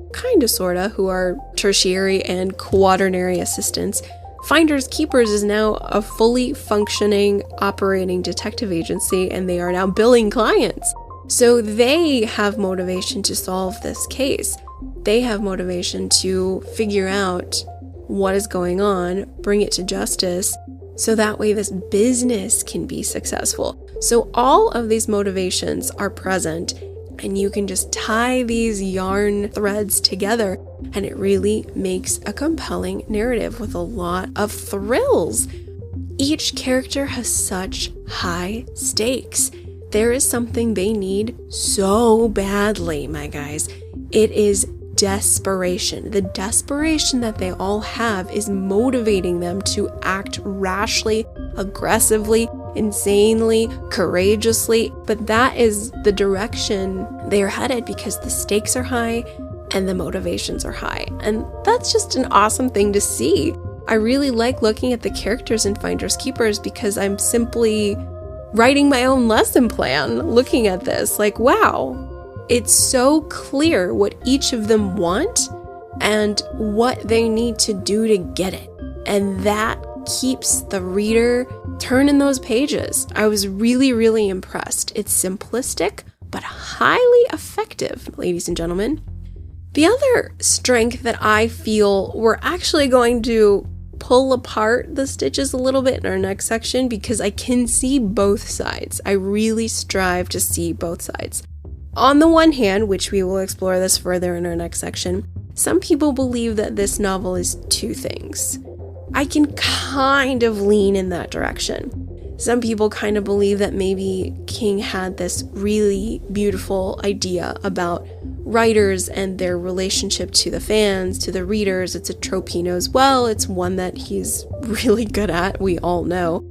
sorta, who are tertiary and quaternary assistants. Finders Keepers is now a fully functioning, operating detective agency, and they are now billing clients. So they have motivation to solve this case. They have motivation to figure out what is going on, bring it to justice, so that way this business can be successful. So all of these motivations are present, and you can just tie these yarn threads together, and it really makes a compelling narrative with a lot of thrills. Each character has such high stakes. There is something they need so badly, my guys. It is desperation. The desperation that they all have is motivating them to act rashly, aggressively, insanely, courageously. But that is the direction they are headed because the stakes are high and the motivations are high. And that's just an awesome thing to see. I really like looking at the characters in Finders Keepers because I'm simply writing my own lesson plan looking at this. Like, wow. It's so clear what each of them want and what they need to do to get it. And that keeps the reader turning those pages. I was really, really impressed. It's simplistic, but highly effective, ladies and gentlemen. The other strength that I feel we're actually going to pull apart the stitches a little bit in our next section because I can see both sides. I really strive to see both sides. On the one hand, which we will explore this further in our next section, some people believe that this novel is two things. I can kind of lean in that direction. Some people kind of believe that maybe King had this really beautiful idea about writers and their relationship to the fans, to the readers. It's a trope he knows well. It's one that he's really good at, we all know.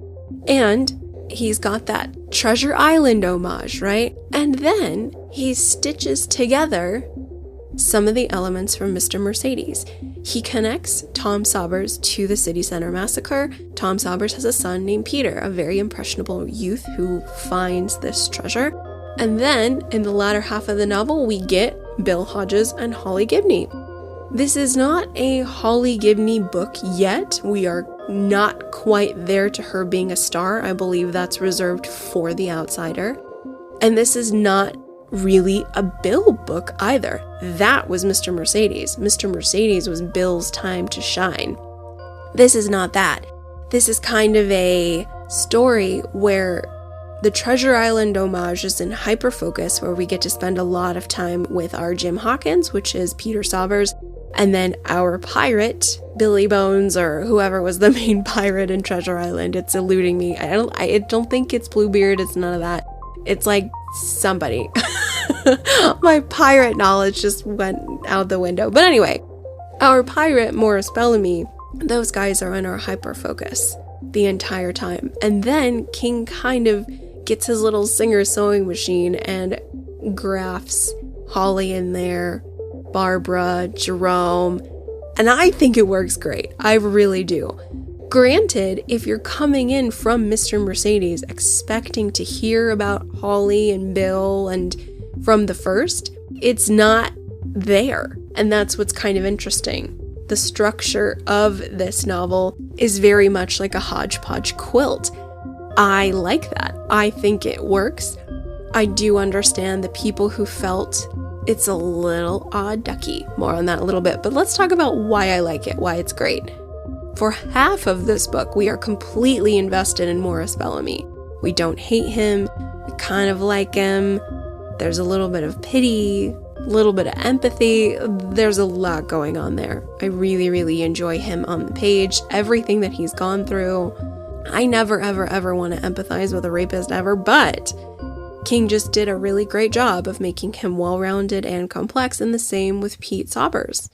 And he's got that Treasure Island homage, right? And then he stitches together some of the elements from Mr. Mercedes. He connects Tom Saubers to the City Center Massacre. Tom Saubers has a son named Peter, a very impressionable youth who finds this treasure. And then, in the latter half of the novel, we get Bill Hodges and Holly Gibney. This is not a Holly Gibney book yet. We are not quite there to her being a star. I believe that's reserved for The Outsider. And this is not really a Bill book either. That was Mr. Mercedes. Mr. Mercedes was Bill's time to shine. This is not that. This is kind of a story where the Treasure Island homage is in hyperfocus, where we get to spend a lot of time with our Jim Hawkins, which is Peter Saubers, and then our pirate, Billy Bones or whoever was the main pirate in Treasure Island. It's eluding me. I don't think it's Bluebeard. It's none of that. It's like somebody. My pirate knowledge just went out the window. But anyway, our pirate, Morris Bellamy, those guys are in our hyper focus the entire time. And then King kind of gets his little singer sewing machine and grafts Holly in there, Barbara, Jerome, and I think it works great. I really do. Granted, if you're coming in from Mr. Mercedes expecting to hear about Holly and Bill and from the first, it's not there. And that's what's kind of interesting. The structure of this novel is very much like a hodgepodge quilt. I like that. I think it works. I do understand the people who felt it's a little odd ducky. More on that in a little bit. But let's talk about why I like it, why it's great. For half of this book, we are completely invested in Morris Bellamy. We don't hate him. We kind of like him. There's a little bit of pity, a little bit of empathy. There's a lot going on there. I really, really enjoy him on the page. Everything that he's gone through. I never, ever, ever want to empathize with a rapist ever, but King just did a really great job of making him well-rounded and complex, and the same with Pete Saubers.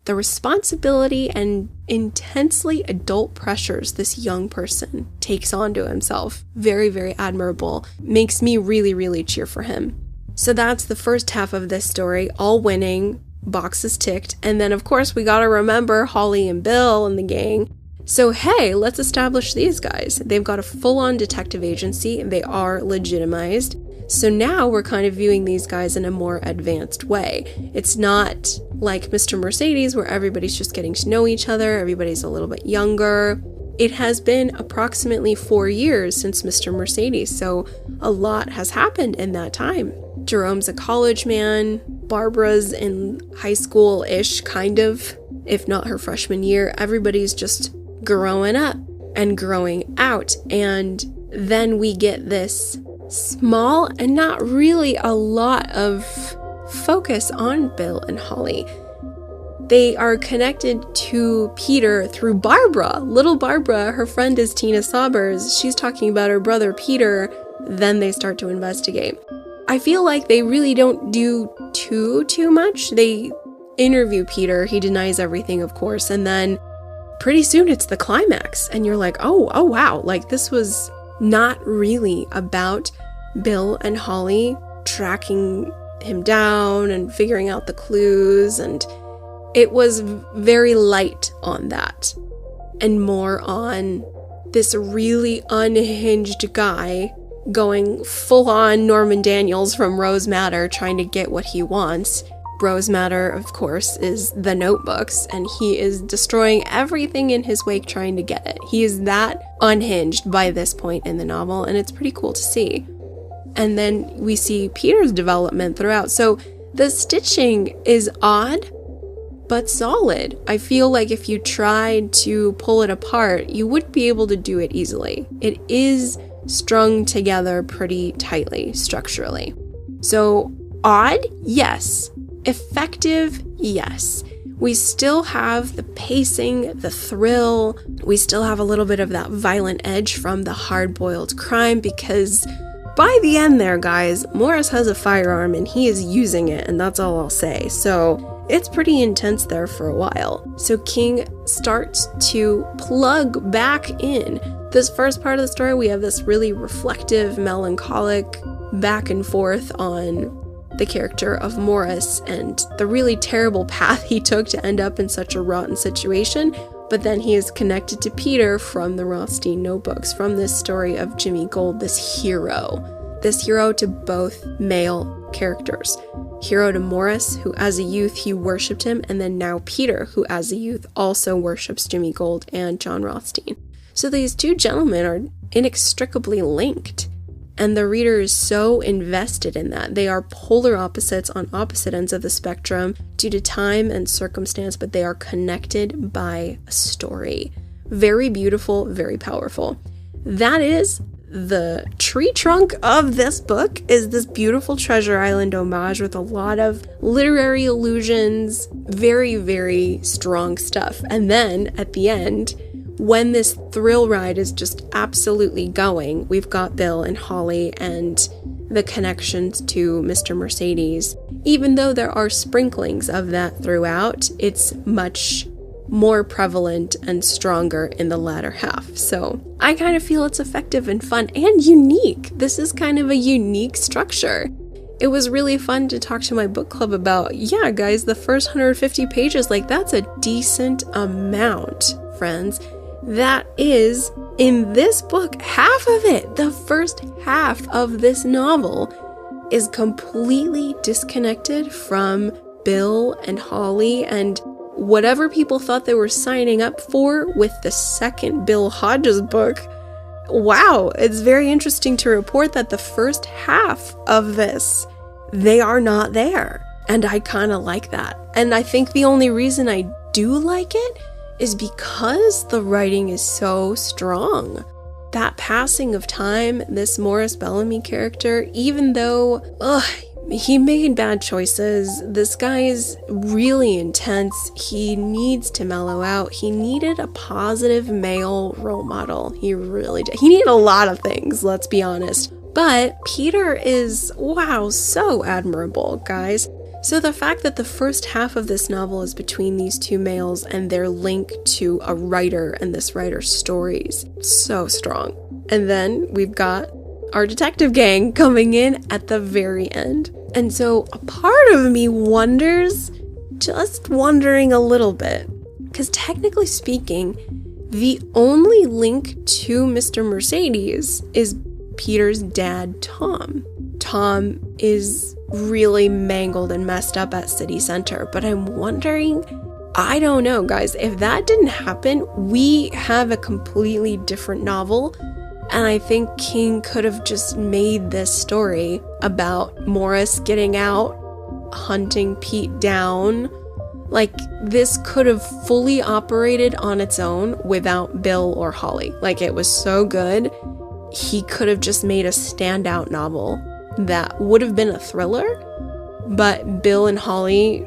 The responsibility and intensely adult pressures this young person takes onto himself, very, very admirable, makes me really, really cheer for him. So that's the first half of this story, all winning, boxes ticked, and then of course we gotta remember Holly and Bill and the gang. So hey, let's establish these guys. They've got a full-on detective agency, and they are legitimized. So now we're kind of viewing these guys in a more advanced way. It's not like Mr. Mercedes where everybody's just getting to know each other, everybody's a little bit younger. It has been approximately 4 years since Mr. Mercedes, so a lot has happened in that time. Jerome's a college man, Barbara's in high school-ish, kind of, if not her freshman year. Everybody's just growing up and growing out, and then we get this small and not really a lot of focus on Bill and Holly. They are connected to Peter through Barbara. Little Barbara, her friend is Tina Saubers. She's talking about her brother Peter. Then they start to investigate. I feel like they really don't do too much. They interview Peter. He denies everything, of course, and then pretty soon it's the climax, and you're like, oh wow, like this was not really about Bill and Holly tracking him down and figuring out the clues, and it was very light on that and more on this really unhinged guy going full on Norman Daniels from Rose Madder trying to get what he wants. Rose Madder, of course, is the notebooks, and he is destroying everything in his wake trying to get it. He is that unhinged by this point in the novel, and it's pretty cool to see. And then we see Peter's development throughout. So the stitching is odd, but solid. I feel like if you tried to pull it apart, you wouldn't be able to do it easily. It is strung together pretty tightly, structurally. So odd, yes. Effective, yes. We still have the pacing, the thrill. We still have a little bit of that violent edge from the hard-boiled crime, because by the end there, guys, Morris has a firearm and he is using it, and that's all I'll say. So it's pretty intense there for a while. So King starts to plug back in. This first part of the story, we have this really reflective, melancholic back and forth on the character of Morris and the really terrible path he took to end up in such a rotten situation, but then he is connected to Peter from the Rothstein notebooks, from this story of Jimmy Gold, this hero to both male characters. Hero to Morris, who as a youth he worshipped him, and then now Peter, who as a youth also worships Jimmy Gold and John Rothstein. So these two gentlemen are inextricably linked. And the reader is so invested in that. They are polar opposites on opposite ends of the spectrum due to time and circumstance, but they are connected by a story. Very beautiful, very powerful. That is the tree trunk of this book is this beautiful Treasure Island homage with a lot of literary allusions, very, very strong stuff. And then at the end, when this thrill ride is just absolutely going, we've got Bill and Holly and the connections to Mr. Mercedes. Even though there are sprinklings of that throughout, it's much more prevalent and stronger in the latter half. So I kind of feel it's effective and fun and unique. This is kind of a unique structure. It was really fun to talk to my book club about, yeah, guys, the first 150 pages, like that's a decent amount, friends. That is, in this book, half of it. The first half of this novel is completely disconnected from Bill and Holly and whatever people thought they were signing up for with the second Bill Hodges book. Wow, it's very interesting to report that the first half of this, they are not there. And I kind of like that. And I think the only reason I do like it is because the writing is so strong. That passing of time, this Morris Bellamy character, even though, he made bad choices. This guy is really intense. He needs to mellow out. He needed a positive male role model. He really did. He needed a lot of things, let's be honest. But Peter is, wow, so admirable, guys. So the fact that the first half of this novel is between these two males and their link to a writer and this writer's stories, so strong. And then we've got our detective gang coming in at the very end. And so a part of me wonders, just wondering a little bit, because technically speaking, the only link to Mr. Mercedes is Peter's dad, Tom. Tom is really mangled and messed up at City Center, but I'm wondering, I don't know, guys, if that didn't happen, we have a completely different novel. And I think King could have just made this story about Morris getting out, hunting Pete down. Like, this could have fully operated on its own without Bill or Holly. Like, it was so good. He could have just made a standout novel that would have been a thriller, but Bill and Holly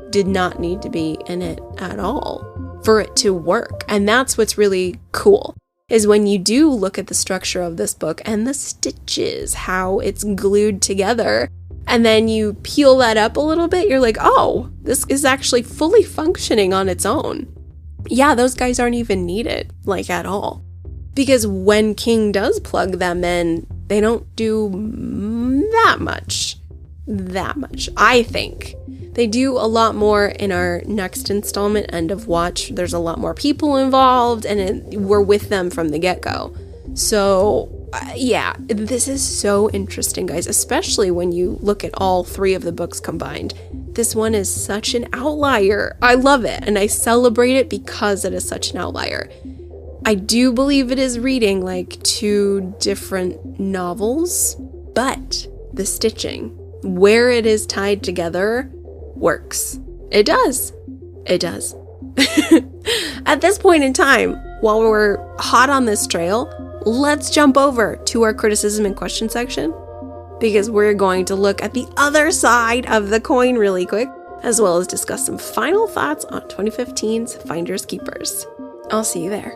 did not need to be in it at all for it to work. And that's what's really cool. Is when you do look at the structure of this book and the stitches, how it's glued together, and then you peel that up a little bit, you're like, oh, this is actually fully functioning on its own. Yeah, those guys aren't even needed, like, at all. Because when King does plug them in, they don't do that much, I think. They do a lot more in our next installment, End of Watch. There's a lot more people involved, and we're with them from the get-go. So, yeah, this is so interesting, guys, especially when you look at all three of the books combined. This one is such an outlier. I love it, and I celebrate it because it is such an outlier. I do believe it is reading like two different novels, but the stitching, where it is tied together, works. It does. At this point in time, while we're hot on this trail, let's jump over to our criticism and question section, because we're going to look at the other side of the coin really quick, as well as discuss some final thoughts on 2015's Finders Keepers. I'll see you there.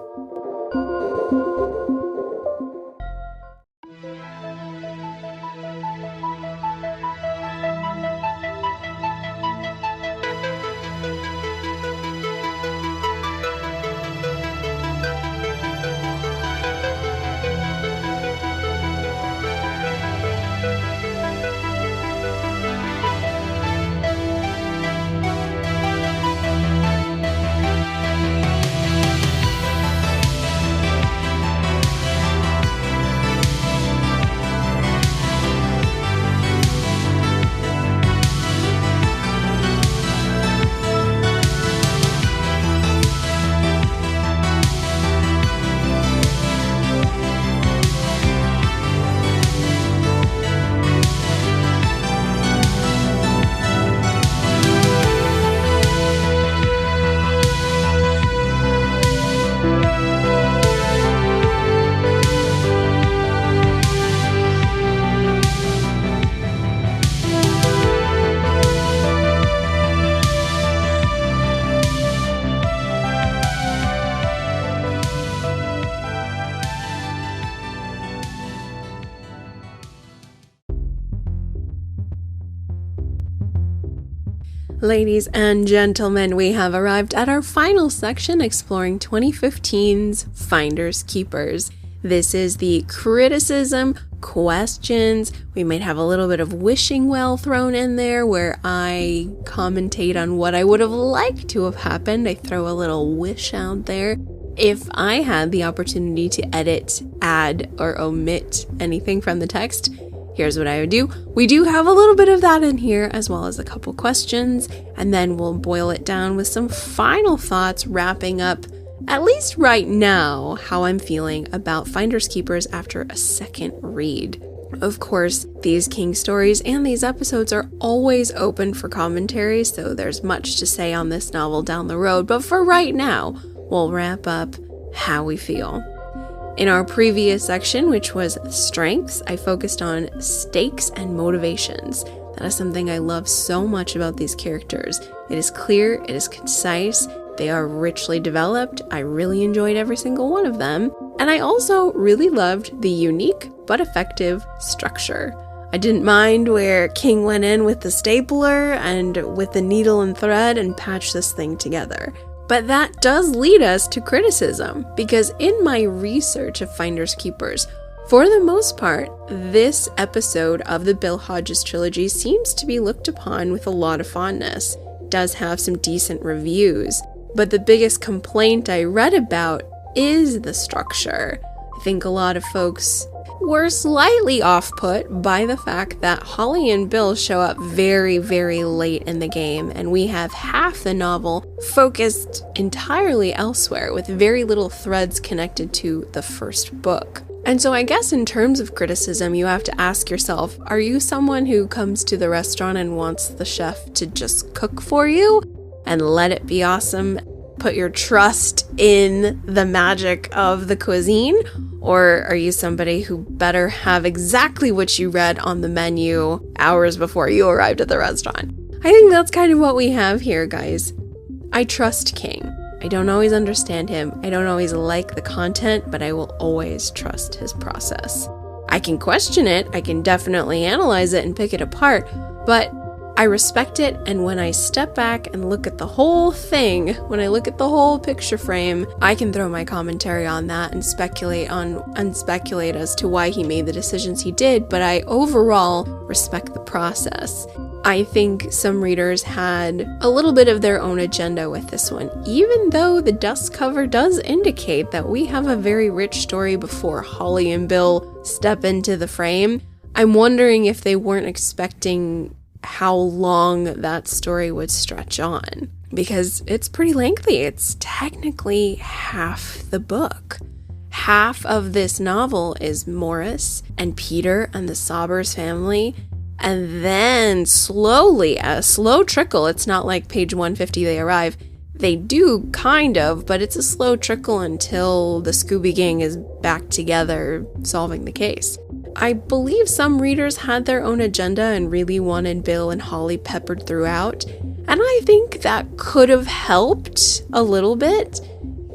Ladies and gentlemen, we have arrived at our final section exploring 2015's Finders Keepers. This is the criticism, questions. We might have a little bit of wishing well thrown in there where I commentate on what I would have liked to have happened. I throw a little wish out there. If I had the opportunity to edit, add, or omit anything from the text, here's what I would do. We do have a little bit of that in here, as well as a couple questions, and then we'll boil it down with some final thoughts, wrapping up, at least right now, how I'm feeling about Finders Keepers after a second read. Of course, these King stories and these episodes are always open for commentary, so there's much to say on this novel down the road, but for right now, we'll wrap up how we feel. In our previous section, which was strengths, I focused on stakes and motivations. That is something I love so much about these characters. It is clear, it is concise, they are richly developed. I really enjoyed every single one of them. And I also really loved the unique but effective structure. I didn't mind where King went in with the stapler and with the needle and thread and patched this thing together. But that does lead us to criticism, because in my research of Finders Keepers, for the most part, this episode of the Bill Hodges trilogy seems to be looked upon with a lot of fondness. It does have some decent reviews, but the biggest complaint I read about is the structure. I think a lot of folks were slightly off-put by the fact that Holly and Bill show up very, very late in the game, and we have half the novel focused entirely elsewhere with very little threads connected to the first book. And so I guess in terms of criticism, you have to ask yourself, are you someone who comes to the restaurant and wants the chef to just cook for you and let it be awesome? Put your trust in the magic of the cuisine? Or are you somebody who better have exactly what you read on the menu hours before you arrived at the restaurant? I think that's kind of what we have here, guys. I trust King. I don't always understand him. I don't always like the content, but I will always trust his process. I can question it. I can definitely analyze it and pick it apart, but I respect it, and when I step back and look at the whole thing, when I look at the whole picture frame, I can throw my commentary on that and speculate as to why he made the decisions he did, but I overall respect the process. I think some readers had a little bit of their own agenda with this one, even though the dust cover does indicate that we have a very rich story before Holly and Bill step into the frame. I'm wondering if they weren't expecting how long that story would stretch on, because it's pretty lengthy. It's technically half the book. Half of this novel is Morris and Peter and the Saubers family, and then slowly, a slow trickle, it's not like page 150 they arrive. They do, kind of, but it's a slow trickle until the Scooby Gang is back together solving the case. I believe some readers had their own agenda and really wanted Bill and Holly peppered throughout, and I think that could have helped a little bit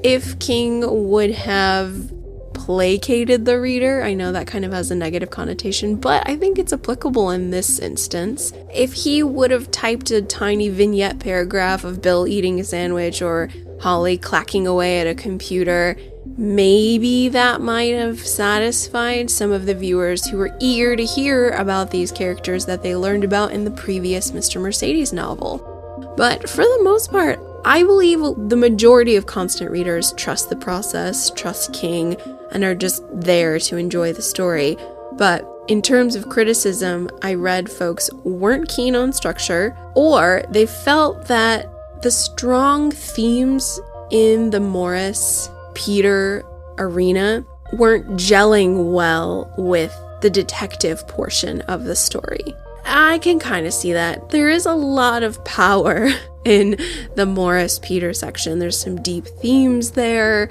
if King would have placated the reader. I know that kind of has a negative connotation, but I think it's applicable in this instance. If he would have typed a tiny vignette paragraph of Bill eating a sandwich or Holly clacking away at a computer, maybe that might have satisfied some of the viewers who were eager to hear about these characters that they learned about in the previous Mr. Mercedes novel. But for the most part, I believe the majority of constant readers trust the process, trust King, and are just there to enjoy the story. But in terms of criticism, I read folks weren't keen on structure, or they felt that the strong themes in the Morris-Peter arena weren't gelling well with the detective portion of the story. I can kind of see that. There is a lot of power in the Morris-Peter section. There's some deep themes there,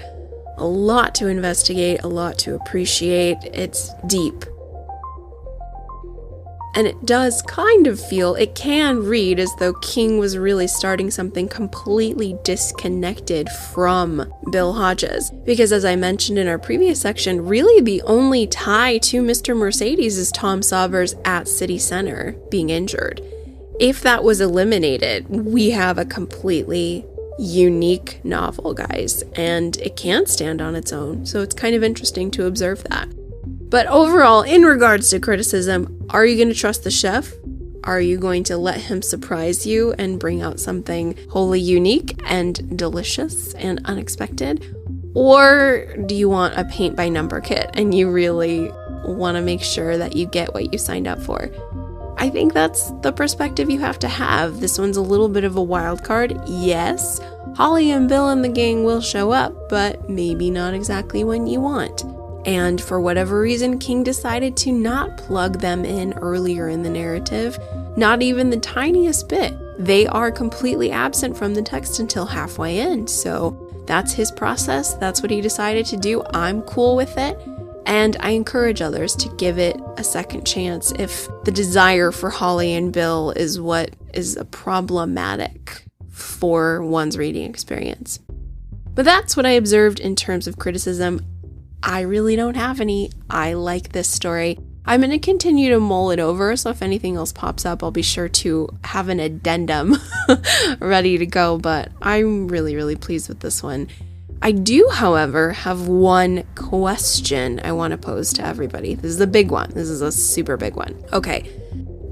a lot to investigate, a lot to appreciate. It's deep. And it does kind of feel, it can read as though King was really starting something completely disconnected from Bill Hodges. Because as I mentioned in our previous section, really the only tie to Mr. Mercedes is Tom Saubers at City Center being injured. if that was eliminated, we have a completely unique novel, guys, and it can stand on its own. So it's kind of interesting to observe that. But overall, in regards to criticism, are you going to trust the chef? Are you going to let him surprise you and bring out something wholly unique and delicious and unexpected? Or do you want a paint by number kit and you really want to make sure that you get what you signed up for? I think that's the perspective you have to have. This one's a little bit of a wild card. Yes, Holly and Bill and the gang will show up, but maybe not exactly when you want. And for whatever reason, King decided to not plug them in earlier in the narrative, not even the tiniest bit. They are completely absent from the text until halfway in. So that's his process. That's what he decided to do. I'm cool with it. And I encourage others to give it a second chance if the desire for Holly and Bill is what is problematic for one's reading experience. But that's what I observed in terms of criticism. I really don't have any. I like this story. I'm going to continue to mull it over, so if anything else pops up, I'll be sure to have an addendum ready to go, but I'm really, really pleased with this one. I do, however, have one question I want to pose to everybody. This is a big one. This is a super big one. Okay.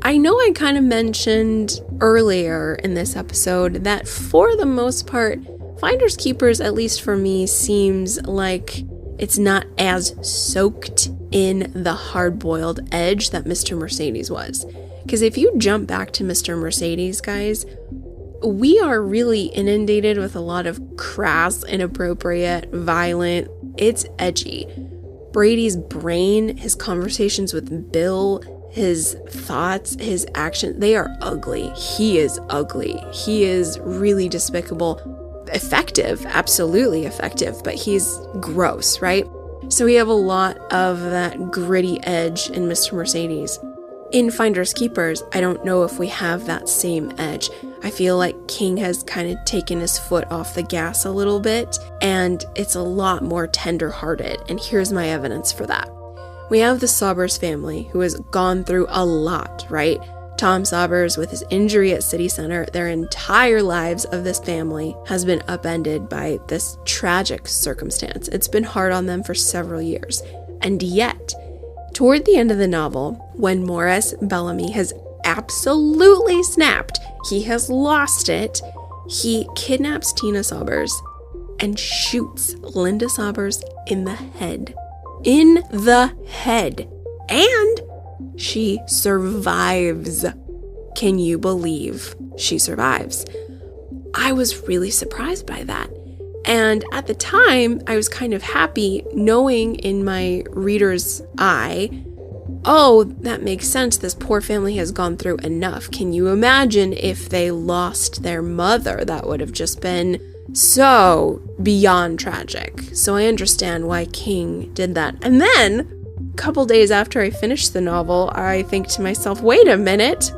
I know I kind of mentioned earlier in this episode that for the most part, Finders Keepers, at least for me, seems like it's not as soaked in the hard-boiled edge that Mr. Mercedes was. Because if you jump back to Mr. Mercedes, guys, we are really inundated with a lot of crass, inappropriate, violent. It's edgy. Brady's brain, his conversations with Bill, his thoughts, his actions, they are ugly. He is ugly. He is really despicable. Effective, absolutely effective, but he's gross, right? So we have a lot of that gritty edge in Mr. Mercedes. In Finders Keepers, I don't know if we have that same edge. I feel like King has kind of taken his foot off the gas a little bit, and it's a lot more tender-hearted, and here's my evidence for that. We have the Saubers family, who has gone through a lot, right? Tom Saubers, with his injury at City Center, their entire lives of this family has been upended by this tragic circumstance. It's been hard on them for several years, and yet, toward the end of the novel, when Morris Bellamy has absolutely snapped, he has lost it, he kidnaps Tina Saubers and shoots Linda Saubers in the head. In the head. And she survives. Can you believe she survives? I was really surprised by that. And at the time, I was kind of happy knowing in my reader's eye, oh, that makes sense. This poor family has gone through enough. Can you imagine if they lost their mother? That would have just been so beyond tragic. So I understand why King did that. And then, a couple days after I finished the novel, I think to myself, wait a minute.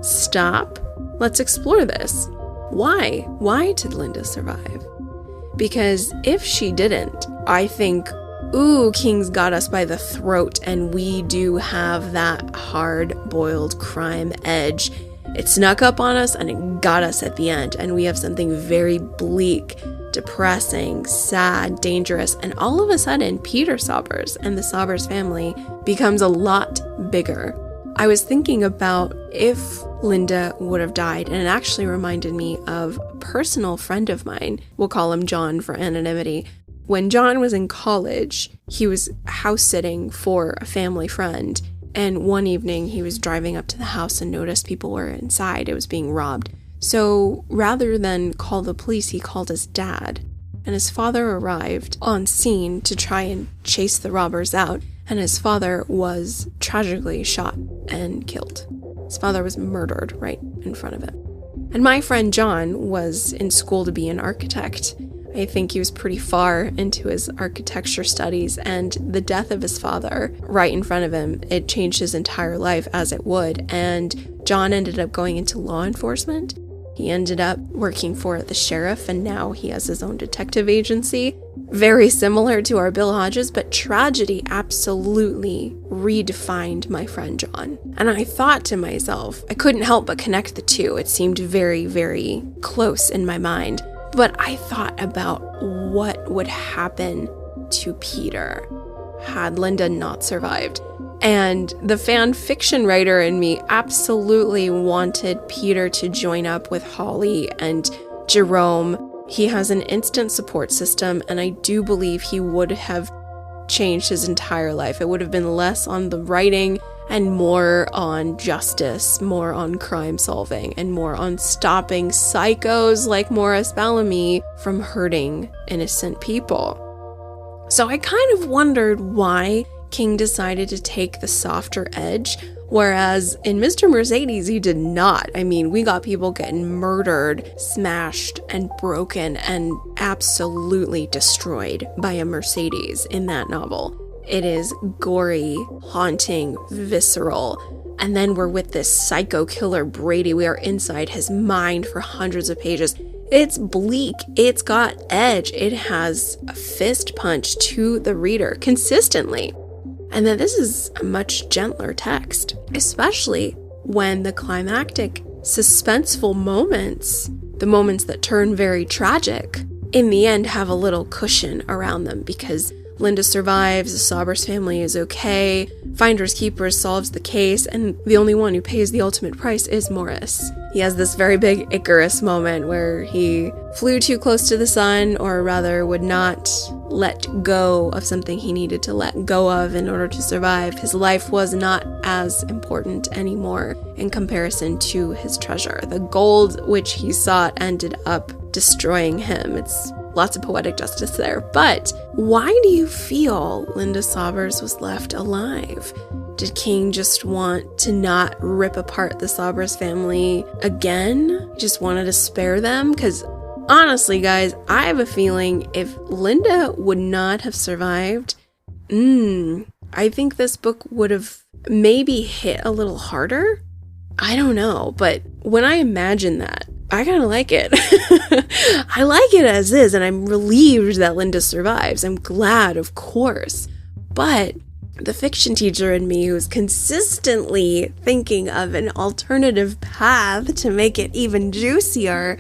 Stop. Let's explore this. Why? Why did Linda survive? Because if she didn't, I think, ooh, King's got us by the throat, and we do have that hard-boiled crime edge. It snuck up on us, and it got us at the end, and we have something very bleak, depressing, sad, dangerous, and all of a sudden, Peter Saubers and the Saubers family becomes a lot bigger. I was thinking about if Linda would have died, and it actually reminded me of a personal friend of mine. We'll call him John for anonymity. When John was in college, he was house sitting for a family friend, and one evening he was driving up to the house and noticed people were inside. It was being robbed. So rather than call the police, he called his dad, and his father arrived on scene to try and chase the robbers out. And his father was tragically shot and killed. His father was murdered right in front of him. And my friend John was in school to be an architect. I think he was pretty far into his architecture studies, and the death of his father right in front of him, it changed his entire life, as it would. And John ended up going into law enforcement. He ended up working for the sheriff, and now he has his own detective agency. very similar to our Bill Hodges, but tragedy absolutely redefined my friend John. And I thought to myself, I couldn't help but connect the two. It seemed very, very close in my mind. But I thought about what would happen to Peter had Linda not survived. And the fan fiction writer in me absolutely wanted Peter to join up with Holly and Jerome. He has an instant support system, and I do believe he would have changed his entire life. It would have been less on the writing and more on justice, more on crime solving, and more on stopping psychos like Morris Bellamy from hurting innocent people. So I kind of wondered why King decided to take the softer edge, whereas in Mr. Mercedes, he did not. I mean, we got people getting murdered, smashed, and broken, and absolutely destroyed by a Mercedes in that novel. It is gory, haunting, visceral. And then we're with this psycho killer Brady. We are inside his mind for hundreds of pages. It's bleak. It's got edge. It has a fist punch to the reader consistently. And then this is a much gentler text, especially when the climactic, suspenseful moments, the moments that turn very tragic, in the end have a little cushion around them because Linda survives, the Saubers family is okay, Finders Keepers solves the case, and the only one who pays the ultimate price is Morris. He has this very big Icarus moment where he flew too close to the sun, or rather would not let go of something he needed to let go of in order to survive. His life was not as important anymore in comparison to his treasure. The gold which he sought ended up destroying him. It's lots of poetic justice there. But why do you feel Linda Saubers was left alive? Did King just want to not rip apart the Saubers family again? Just wanted to spare them? Because honestly, guys, I have a feeling if Linda would not have survived, I think this book would have maybe hit a little harder. I don't know, but when I imagine that, I kind of like it. I like it as is, and I'm relieved that Linda survives. I'm glad, of course. But the fiction teacher in me who's consistently thinking of an alternative path to make it even juicier,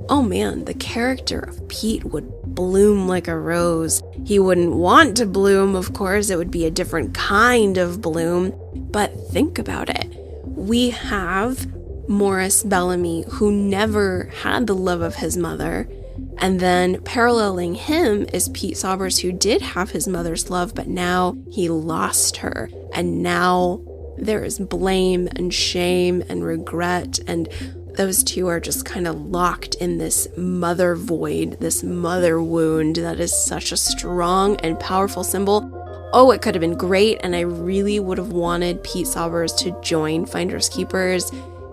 oh man, the character of Pete would bloom like a rose. He wouldn't want to bloom, of course. It would be a different kind of bloom. But think about it. We have Morris Bellamy, who never had the love of his mother, and then paralleling him is Pete Saubers, who did have his mother's love, but now he lost her, and now there is blame and shame and regret, and those two are just kind of locked in this mother void, this mother wound that is such a strong and powerful symbol. Oh, it could have been great, and I really would have wanted Pete Saubers to join Finders Keepers.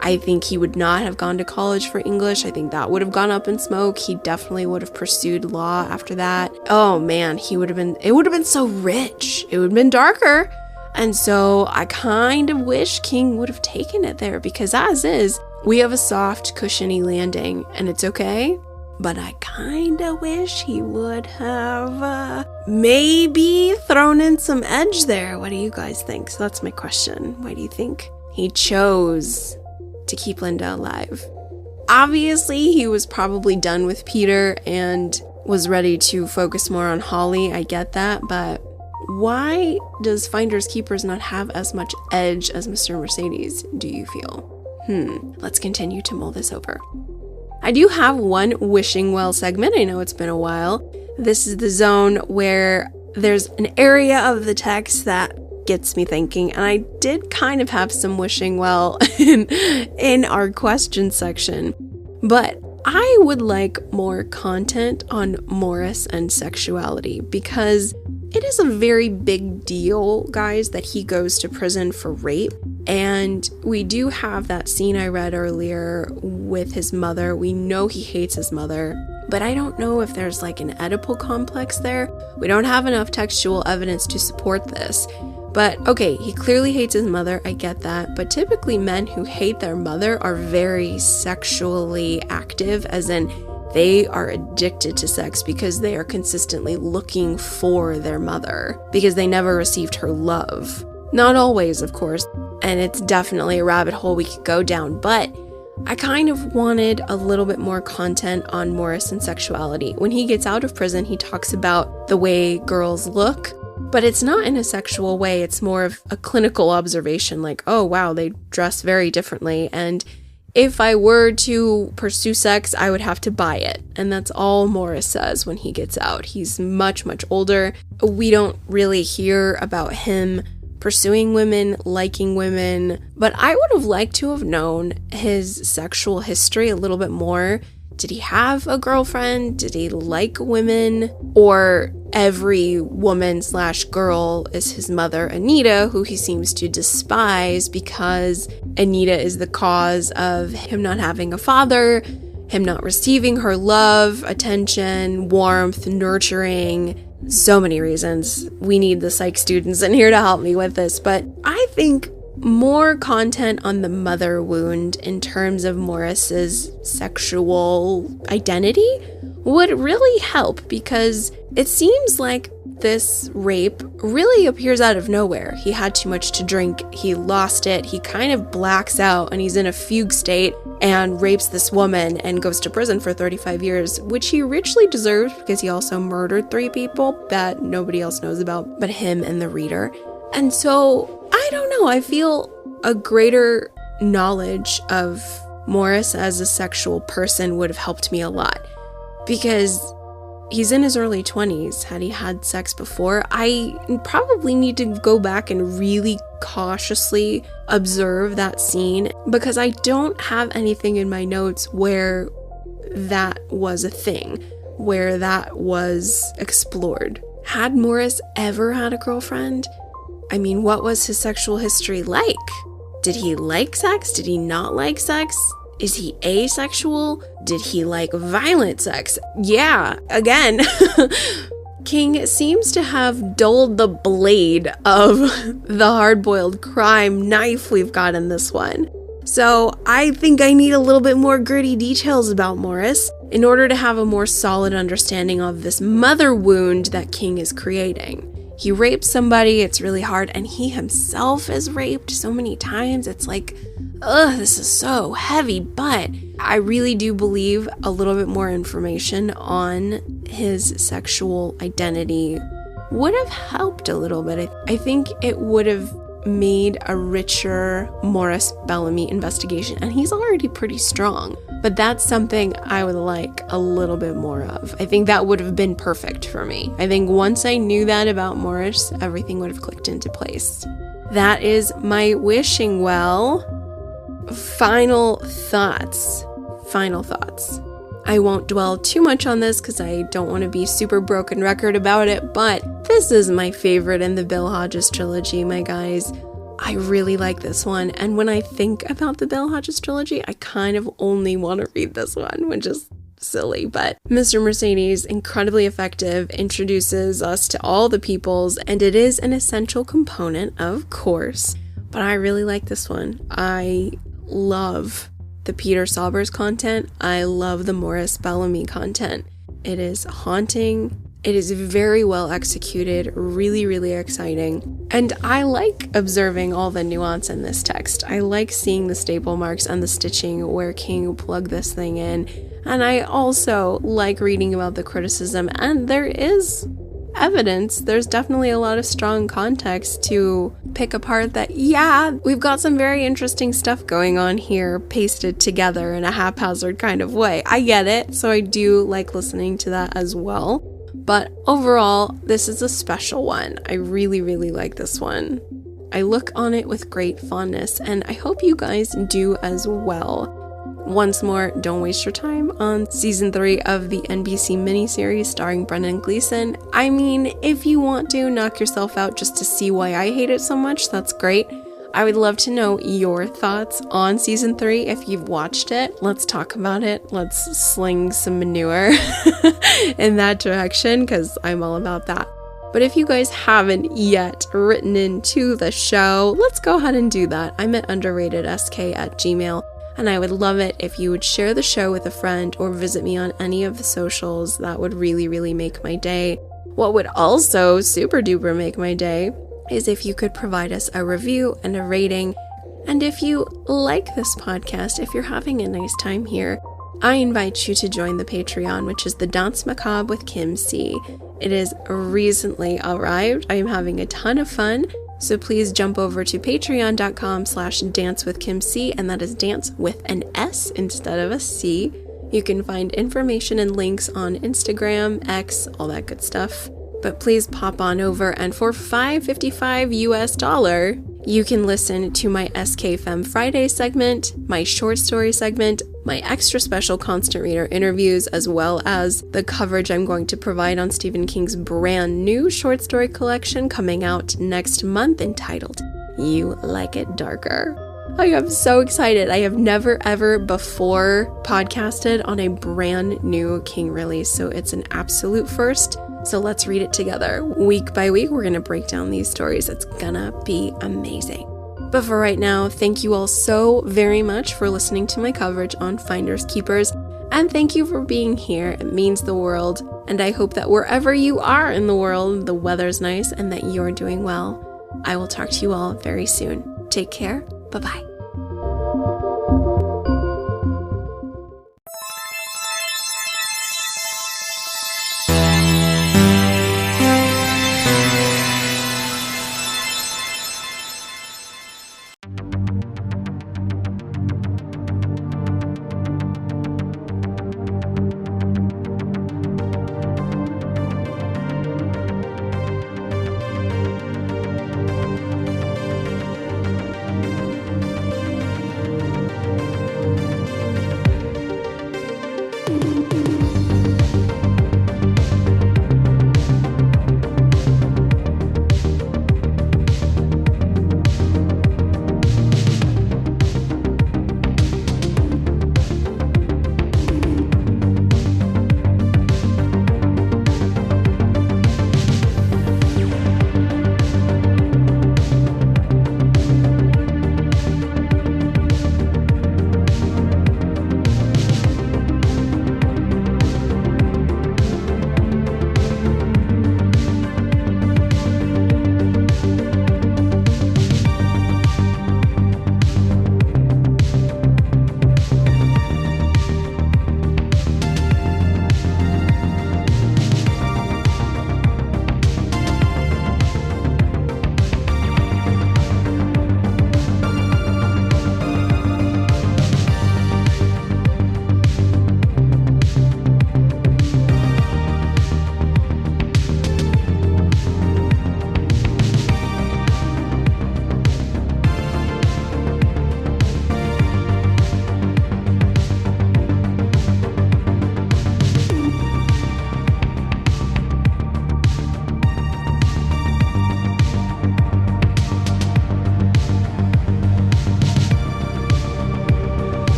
I think he would not have gone to college for English. I think that would have gone up in smoke. He definitely would have pursued law after that. Oh man, it would have been so rich. It would have been darker. And so I kind of wish King would have taken it there, because as is, we have a soft, cushiony landing, and it's okay. But I kind of wish he would have maybe thrown in some edge there. What do you guys think? So that's my question. Why do you think he chose to keep Linda alive? Obviously, he was probably done with Peter and was ready to focus more on Holly. I get that, but why does Finders Keepers not have as much edge as Mr. Mercedes, do you feel? Let's continue to mull this over. I do have one wishing well segment. I know it's been a while. This is the zone where there's an area of the text that gets me thinking, and I did kind of have some wishing well in our question section, but I would like more content on Morris and sexuality, because it is a very big deal, guys, that he goes to prison for rape. And we do have that scene I read earlier with his mother. We know he hates his mother, but I don't know if there's like an Oedipal complex there. We don't have enough textual evidence to support this. But okay, he clearly hates his mother, I get that, but typically men who hate their mother are very sexually active, as in They are addicted to sex because they are consistently looking for their mother, because they never received her love. Not always, of course, and it's definitely a rabbit hole we could go down, but I kind of wanted a little bit more content on Morris and sexuality. When he gets out of prison, he talks about the way girls look, but it's not in a sexual way. It's more of a clinical observation, like, oh wow, they dress very differently, and if I were to pursue sex, I would have to buy it. And that's all Morris says when he gets out. He's much, much older. We don't really hear about him pursuing women, liking women, but I would have liked to have known his sexual history a little bit more. Did he have a girlfriend? Did he like women? Or every woman/girl is his mother, Anita, who he seems to despise because Anita is the cause of him not having a father, him not receiving her love, attention, warmth, nurturing. So many reasons. We need the psych students in here to help me with this, but I think more content on the mother wound in terms of Morris's sexual identity would really help, because it seems like this rape really appears out of nowhere. He had too much to drink, he lost it, he kind of blacks out, and he's in a fugue state and rapes this woman and goes to prison for 35 years, which he richly deserves because he also murdered 3 people that nobody else knows about but him and the reader. And so, I don't know, I feel a greater knowledge of Morris as a sexual person would have helped me a lot, because he's in his early 20s. Had he had sex before? I probably need to go back and really cautiously observe that scene, because I don't have anything in my notes where that was a thing, where that was explored. Had Morris ever had a girlfriend? I mean, what was his sexual history like? Did he like sex? Did he not like sex? Is he asexual? Did he like violent sex? Yeah, again, King seems to have dulled the blade of the hard-boiled crime knife we've got in this one. So I think I need a little bit more gritty details about Morris in order to have a more solid understanding of this mother wound that King is creating. He rapes somebody, it's really hard, and he himself is raped so many times. It's like, ugh, this is so heavy, but I really do believe a little bit more information on his sexual identity would have helped a little bit. I think it would have made a richer Morris Bellamy investigation, and he's already pretty strong, but that's something I would like a little bit more of. I think that would have been perfect for me. I think once I knew that about Morris, everything would have clicked into place. That is my wishing well. Final thoughts. I won't dwell too much on this because I don't want to be super broken record about it, but this is my favorite in the Bill Hodges trilogy, my guys. I really like this one, and when I think about the Bill Hodges trilogy, I kind of only want to read this one, which is silly, but Mr. Mercedes, incredibly effective, introduces us to all the peoples, and it is an essential component, of course, but I really like this one. I love the Peter Saubers content. I love the Morris Bellamy content. It is haunting. It is very well executed, really, really exciting. And I like observing all the nuance in this text. I like seeing the staple marks and the stitching where King plugged this thing in. And I also like reading about the criticism, and there is evidence. There's definitely a lot of strong context to pick apart that, yeah, we've got some very interesting stuff going on here, pasted together in a haphazard kind of way. I get it, so I do like listening to that as well. But overall, this is a special one. I really, really like this one. I look on it with great fondness, and I hope you guys do as well. Once more, don't waste your time on season 3 of the NBC miniseries starring Brendan Gleeson. I mean, if you want to knock yourself out just to see why I hate it so much, that's great. I would love to know your thoughts on season 3 if you've watched it. Let's talk about it. Let's sling some manure in that direction, because I'm all about that. But if you guys haven't yet written into the show, let's go ahead and do that. I'm at underratedsk@gmail.com. and I would love it if you would share the show with a friend or visit me on any of the socials. That would really, really make my day. What would also super duper make my day is if you could provide us a review and a rating. And if you like this podcast, if you're having a nice time here, I invite you to join the Patreon, which is the Dance Macabre with Kim C. It is recently arrived. I am having a ton of fun. So please jump over to patreon.com/dancewithkimc, and that is dance with an S instead of a C. You can find information and links on Instagram, X, all that good stuff. But please pop on over, and for $5.55 US, you can listen to my SK Femme Friday segment, my short story segment, my extra special constant reader interviews, as well as the coverage I'm going to provide on Stephen King's brand new short story collection coming out next month entitled You Like It Darker. I am so excited. I have never ever before podcasted on a brand new King release, so it's an absolute first. So let's read it together. Week by week, we're going to break down these stories. It's gonna be amazing. But for right now, thank you all so very much for listening to my coverage on Finders Keepers, and thank you for being here. It means the world, and I hope that wherever you are in the world, the weather's nice and that you're doing well. I will talk to you all very soon. Take care. Bye-bye.